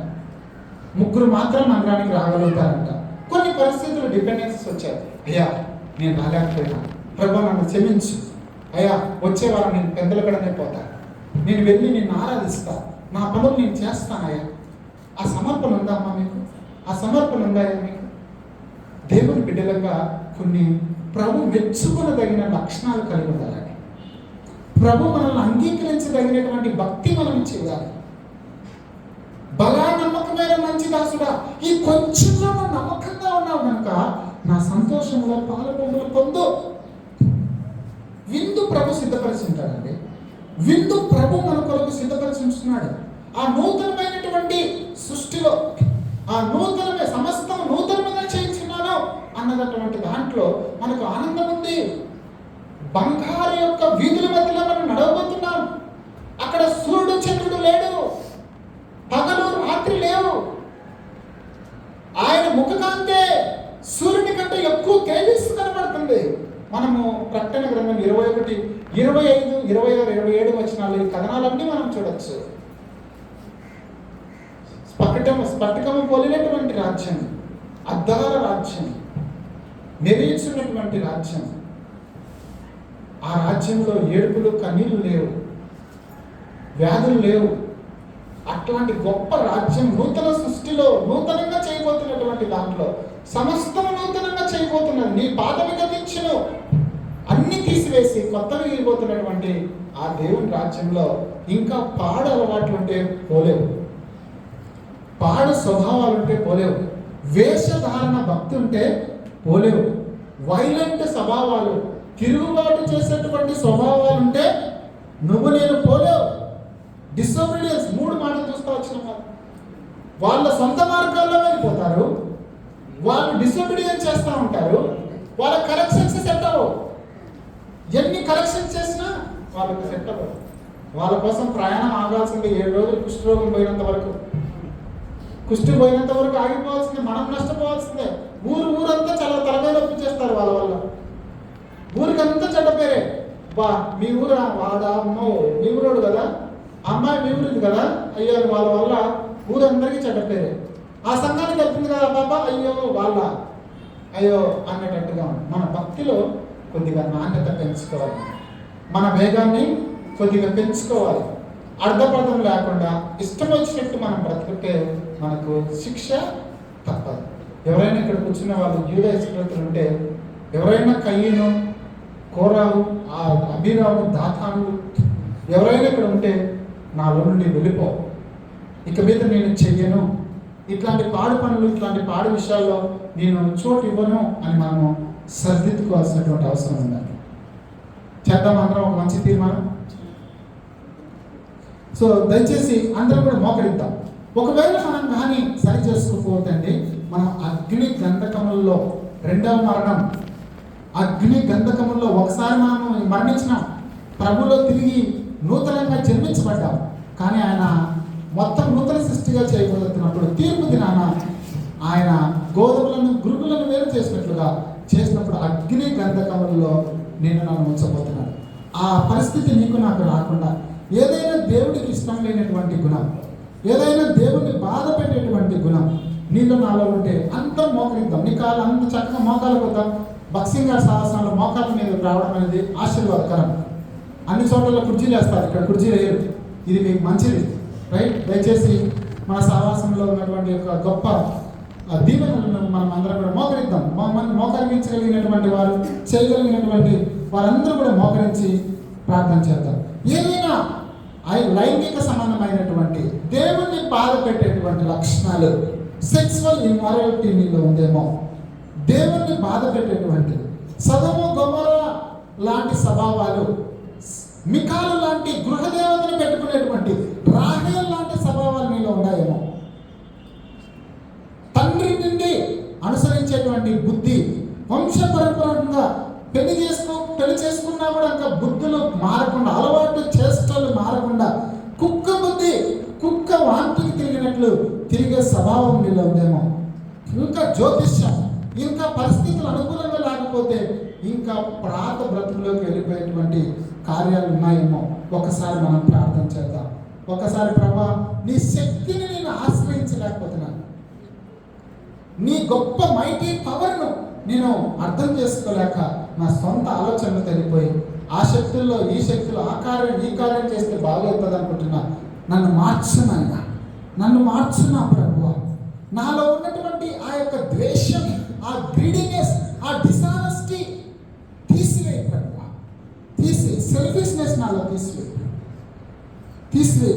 3 మాత్రం మందిరానికి రాగలుగుతారంట. కొన్ని పరిస్థితులు డిపెండెన్సీస్ వచ్చాయి. అయ్యా నేను రాలేకపోయినా, ప్రభా నన్ను క్షమించు, అయ్యా వచ్చే వారం నేను పెందలకడనే పోతా, నేను వెళ్ళి నిన్ను ఆరాధిస్తా, నా పనులు నేను చేస్తానయ్యా. ఆ సమర్పణ ఉందా అమ్మా మీకు? ఆ సమర్పణ ఉందాయా మీకు? దేవుని బిడ్డలుగా కొన్ని ప్రభు మెచ్చుకునదగిన లక్షణాలు కలిగి ఉండాలని, ప్రభు మనల్ని అంగీకరించదగినటువంటి భక్తి మనం చేయాలి. బలా నమ్మకమైన మంచి దాసుడా, ఈ కొంచెంలో నమ్మకంగా ఉన్నావు కనుక నా సంతోషంలో పాలుపొందులు పొందు. విందు ప్రభు సిద్ధపరిచి ఉంటాడండి. విందు ప్రభు మన కొరకు సిద్ధపరిచి ఉంటున్నాడు. ఆ నూతనమైనటువంటి సృష్టిలో, ఆ సమస్తం నూతనంగా చేయించున్నాను అన్నటువంటి దాంట్లో మనకు ఆనందం ఉంది. బంగారు యొక్క వీధుల మధ్యలో మనం నడవబోతున్నాం. అక్కడ సూర్యుడు చంద్రుడు లేడు, పగలు రాత్రి లేవు. ఆయన ముఖకాంతే సూర్యుని కంటే ఎక్కువ తేజస్సు కనబడుతుంది. మనము ప్రకటన గ్రంథం 21, 25, 26, 27 వచనాలు ఈ కథనాలన్నీ మనం చూడొచ్చు. స్ఫటికము పోలినటువంటి రాజ్యం, అద్దాల రాజ్యం, మెరీచున్నటువంటి రాజ్యం. ఆ రాజ్యంలో ఏడుపులు కన్నీళ్లు లేవు, వ్యాధులు లేవు. అట్లాంటి గొప్ప రాజ్యం, నూతన సృష్టిలో నూతనంగా చేయబోతున్నటువంటి దాంట్లో సమస్తం నూతనంగా చేయబోతున్నది. నీ పాతవి గతించును అన్ని తీసివేసి కొత్తవి ఇవ్వబోతున్నటువంటి ఆ దేవుని రాజ్యంలో ఇంకా పాడు అలవాట్లు ఉంటే పోలేవు, పాడు స్వభావాలు ఉంటే పోలేవు, వేషధారణ భక్తి ఉంటే పోలేవు, వైలెంట్ స్వభావాలు, తిరుగుబాటు చేసేటువంటి స్వభావాలు ఉంటే నువ్వు నేను పోలేవు. డిసోబీడియన్స్ 3 మాటలు చూస్తూ వచ్చిన వాళ్ళ సొంత మార్గాల్లో వెళ్ళిపోతారు, వాళ్ళు డిసోబీడియన్స్ చేస్తూ ఉంటారు, వాళ్ళ కరెక్షన్స్ సెట్ అవ్వవు. ఎన్ని కరెక్షన్స్ చేసినా వాళ్ళకి సెట్ అవ్వదు. వాళ్ళ కోసం ప్రయాణం ఆగాల్సింది 7 రోజులు. కుష్ఠరోగం పోయినంత వరకు, కుష్టి పోయినంత వరకు ఆగిపోవాల్సిందే, మనం నష్టపోవాల్సిందే. ఊరంతా చాలా తలపై నొప్పి చేస్తారు వాళ్ళ వల్ల. ఊరికంతా చెడ్డ పేరే. బా మీ ఊరా, వాడా, అమ్మో మీ ఊరోడు కదా, అమ్మాయి మీ ఊరిది కదా, అయ్యో వాళ్ళ వల్ల ఊరందరికీ చెడ్డ పేరే. ఆ సంఘానికి వెళ్తుంది కదా పాప, అయ్యో వాళ్ళ అయ్యో అన్నట్టుగా. మన భక్తిలో కొద్దిగా నాణ్యత పెంచుకోవాలి, మన వేగాన్ని కొద్దిగా పెంచుకోవాలి. అర్ధపర్థం లేకుండా ఇష్టం వచ్చినట్టు మనం బ్రతుకుంటే మనకు శిక్ష తప్పదు. ఎవరైనా ఇక్కడ కూర్చున్న వాళ్ళు యూద ఇస్కరియోతు ఉంటే, ఎవరైనా కయ్యను, కోరావు, ఆ అభిరాము, దాతాను ఎవరైనా ఇక్కడ ఉంటే నాలో నుండి వెళ్ళిపో, ఇక మీద నేను చెయ్యను, ఇట్లాంటి పాడు పనులు, ఇట్లాంటి పాడు విషయాల్లో నేను చోటు ఇవ్వను అని మనము సరిదిద్దుకోవాల్సినటువంటి అవసరం ఉందండి. చేద్దాం అందరం ఒక మంచి తీర్మానం. సో దయచేసి అందరం కూడా మోకరిద్దాం. ఒకవేళ మనం కానీ సరి చేసుకోకపోతే మనం అగ్ని గంధకములలో 2వ మరణం, అగ్ని గంధకముల్లో ఒకసారి మనం మరణించినాం, ప్రభులో తిరిగి నూతనంగా జన్మించబడ్డాం. కానీ ఆయన మొత్తం నూతన సృష్టిగా చేయబోతున్నప్పుడు తీర్పు దినాన ఆయన గోధుమలను గురుగులను వేరు చేసినట్లుగా చేసినప్పుడు అగ్ని గంధకములలో నేను నన్ను ఉంచబోతున్నాను. ఆ పరిస్థితి నీకు నాకు రాకుండా ఏదైనా దేవుడికి ఇష్టం లేనటువంటి గుణం, ఏదైనా దేవుడిని బాధ పెట్టేటువంటి గుణం నీలో నాలో ఉంటే అంత మోకరిద్దాం. నీ కాళ్ళు అంత చక్కగా మోకాలు కొద్దాం. బక్సింగ్ గారి సాహసంలో మోకాళ్ళ మీద రావడం అనేది ఆశీర్వాదకరం. అన్ని చోట్ల కుర్చీలు వేస్తారు, ఇక్కడ కుర్చీలు వేయరు. ఇది మీకు మంచిది, రైట్? దయచేసి మన సహవాసంలో ఉన్నటువంటి ఒక గొప్ప దీవెనలను మనం అందరం కూడా మోకరిద్దాం. మోకరించగలిగినటువంటి వారు, చేయగలిగినటువంటి వారందరూ కూడా మోకరించి ప్రార్థన చేద్దాం. ఏదైనా లైంగిక సంబంధమైనటువంటి దేవుణ్ణి బాధ పెట్టేటువంటి లక్షణాలు, సెక్సువల్ ఇమ్మారాలిటీ నీలో ఉందేమో, దేవుణ్ణి బాధ పెట్టేటువంటి సదము గొమొర్రా లాంటి స్వభావాలు, మికాలు లాంటి గృహదేవతను పెట్టుకునేటువంటి రాహేల్ లాంటి స్వభావాలు నీలో ఉన్నాయేమో, తండ్రి నుండి అనుసరించేటువంటి బుద్ధి, వంశపరంపరంగా పెళ్లి చేసుకున్నా కూడా ఇంకా బుద్ధులు మారకుండా, అలవాటు చేష్టలు మారకుండా, కుక్క బుద్ధి, కుక్క వాంతికి తిరిగినట్లు తిరిగే స్వభావం నీలో ఉందేమో, ఇంకా జ్యోతిష్యం, ఇంకా పరిస్థితులు అనుకూలంగా లేకపోతే ఇంకా ప్రాత బ్రతుకులోకి వెళ్ళిపోయేటువంటి కార్యాలు ఉన్నాయేమో. ఒకసారి మనం ప్రార్థన చేద్దాం. ఒకసారి ప్రభా, నీ శక్తిని నేను ఆశ్రయించలేకపోతున్నాను, నీ గొప్ప మైటీ పవర్ను నేను అర్థం చేసుకోలేక నా సొంత ఆలోచనలు తెలిపోయి ఆ శక్తుల్లో ఈ శక్తులు ఆ కార్యం ఈ కార్యం చేస్తే బాగవుతుంది అనుకుంటున్నా. నన్ను మార్చునైనా, నన్ను మార్చునా ప్రభువా. నాలో ఉన్నటువంటి ఆ యొక్క ద్వేషం, ఆ గ్రీడీనెస్, ఆ డిసానెస్టీ తీసివేయి ప్రభువా. సెల్ఫిష్నెస్ నాలో తీసివేయి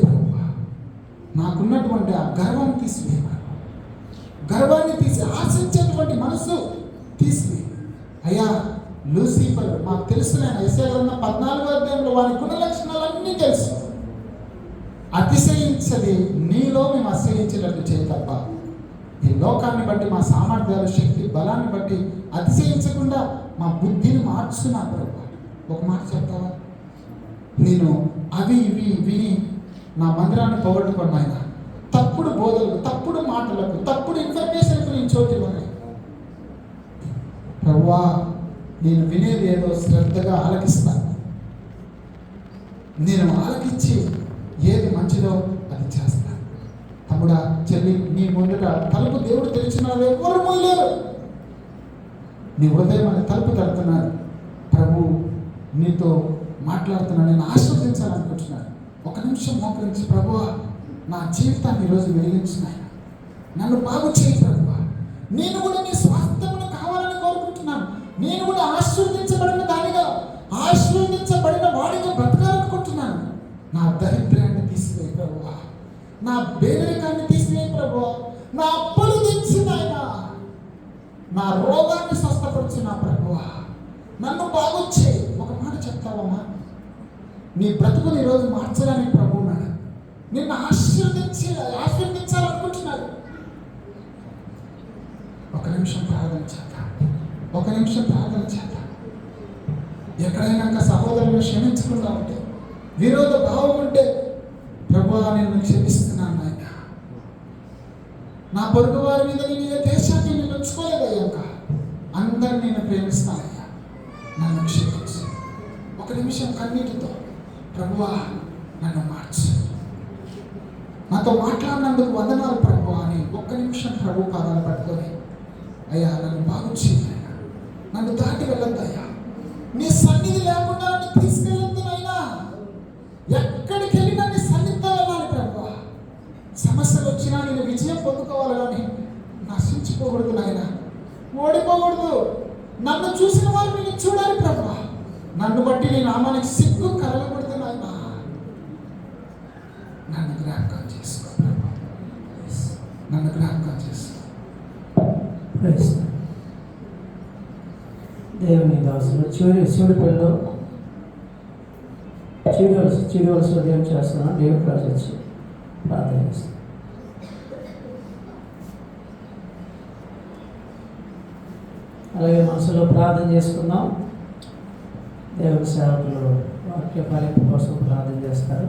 ప్రభువా. నాకున్నటువంటి ఆ గర్వం తీసివేయి, గర్వాన్ని తీసి ఆశించేటువంటి మనసు తీసివేయి అయ్యా. లూసిఫర్ మాకు తెలుసు, నేను యెషయా గ్రంథం 14వ అధ్యాయంలో వారి గుణ లక్షణాలన్నీ తెలుసు. అతిశయించది నీలో మేము అతిశయించేటట్టు చేయి తప్ప, ఈ లోకాన్ని బట్టి మా సామర్థ్యాలు, శక్తి, బలాన్ని బట్టి అతిశయించకుండా మా బుద్ధిని మార్చున్నా ప్రభు. ఒక మాట చెప్తావా? నేను అవి ఇవి విని నా మందిరాన్ని పోగొట్టుకున్నా ఆయన. తప్పుడు బోధలకు, తప్పుడు మాటలకు, తప్పుడు ఇన్ఫర్మేషన్కు నేను చోటు ఇవ్వను ప్రభువా. నేను వినేది ఏదో శ్రద్ధగా ఆలకిస్తాను. నేను ఆలకించి ఏది మంచిదో అది చేస్తాను. తమ్ముడా, చెల్లి, నీ ముందుట తలుపు దేవుడు తెరిచినాడు, ఎవరు మూయలేరు. నీ హృదయం అని తలుపు తడుతున్నాడు. ప్రభు నీతో మాట్లాడుతున్నాను, నేను ఆశీర్వదించాలనుకుంటున్నాను. ఒక నిమిషం మోకరించి, ప్రభువా నా జీవితాన్ని ఈరోజు వెలిగించినాయి, నన్ను బాగు చేయి ప్రభువా, నేను కూడా నీ స్వాస్థ్యమును కావాలని కోరుకుంటున్నాను, నేను కూడా ఆశీర్వదించబడిన దానిగా, ఆశీర్వదించబడిన వాడిగా బ్రతకాలనుకుంటున్నాను. నా దరిద్రాన్ని తీసివేయి ప్రభువా, నా పేదరికాన్ని తీసివేయి ప్రభువా, నా అప్పులు తెచ్చిన ఆయన, నా రోగాన్ని స్వస్థపరిచిన ప్రభువా, నన్ను బాగు చేయి. ఒక మాట చెప్తావమ్మా, నీ బ్రతుకుని ఈరోజు మార్చాలని ప్రభు ఉన్నాడు, నిన్ను ఆశీర్వదించాలనుకుంటున్నాడు. ఒక నిమిషం ప్రార్థన చేద్దాం, ఒక నిమిషం ప్రార్థన చేద్దాం. ఎక్కడైనా సహోదరులను క్షమించకుండా ఉంటే, విరోధ భావం ఉంటే, ప్రభువా నేను క్షమిస్తున్నాను నాయన, నా పొరుగు వారి మీద నేను ఏ దేశాన్ని నేను ఉంచుకోలేదయ్యాక, అందరిని నేను ప్రేమిస్తానయ్యా, నన్ను క్షమించు. ఒక నిమిషం కన్నీటితో, ప్రభువా నన్ను మార్చు, నాతో మాట్లాడినందుకు వందనాలు ప్రభువా అని ఒక్క నిమిషం ప్రభు పాదాలు పట్టుకొని, అయ్యా నన్ను బాగు చేయ, నన్ను దాటి వెళ్ళొద్దయ్యా, నీ సన్నిధి లేకుండా నన్ను తీసుకెళ్ళొద్దు నాయనా, ఎక్కడికి వెళ్ళినా నీ సన్నిధితో వెళ్ళాలి ప్రభువా. సమస్యలు వచ్చినా నేను విజయం పొందుకోవాలి కానీ నశించిపోకూడదు నాయన, ఓడిపోకూడదు. నన్ను చూసిన వారు నేను చూడాలి ప్రభువా, నన్ను బట్టి నీ నామానికి సిగ్గు కలగకూడదు నాయన. నన్ను జ్ఞాపకం చేసుకో ప్రభువా, నన్ను జ్ఞాపకం చేసుకో. దేవుని దాసులు చివరిపల్లిలో చిరువలస ఉదయం చేస్తున్నాను. దేవుడు రాజు వచ్చి ప్రార్థన చేస్తాను. అలాగే మనసులో ప్రార్థన చేసుకుందాం. దేవుని సేవకులు వాక్య ఫలింపు కోసం ప్రార్థన చేస్తారు.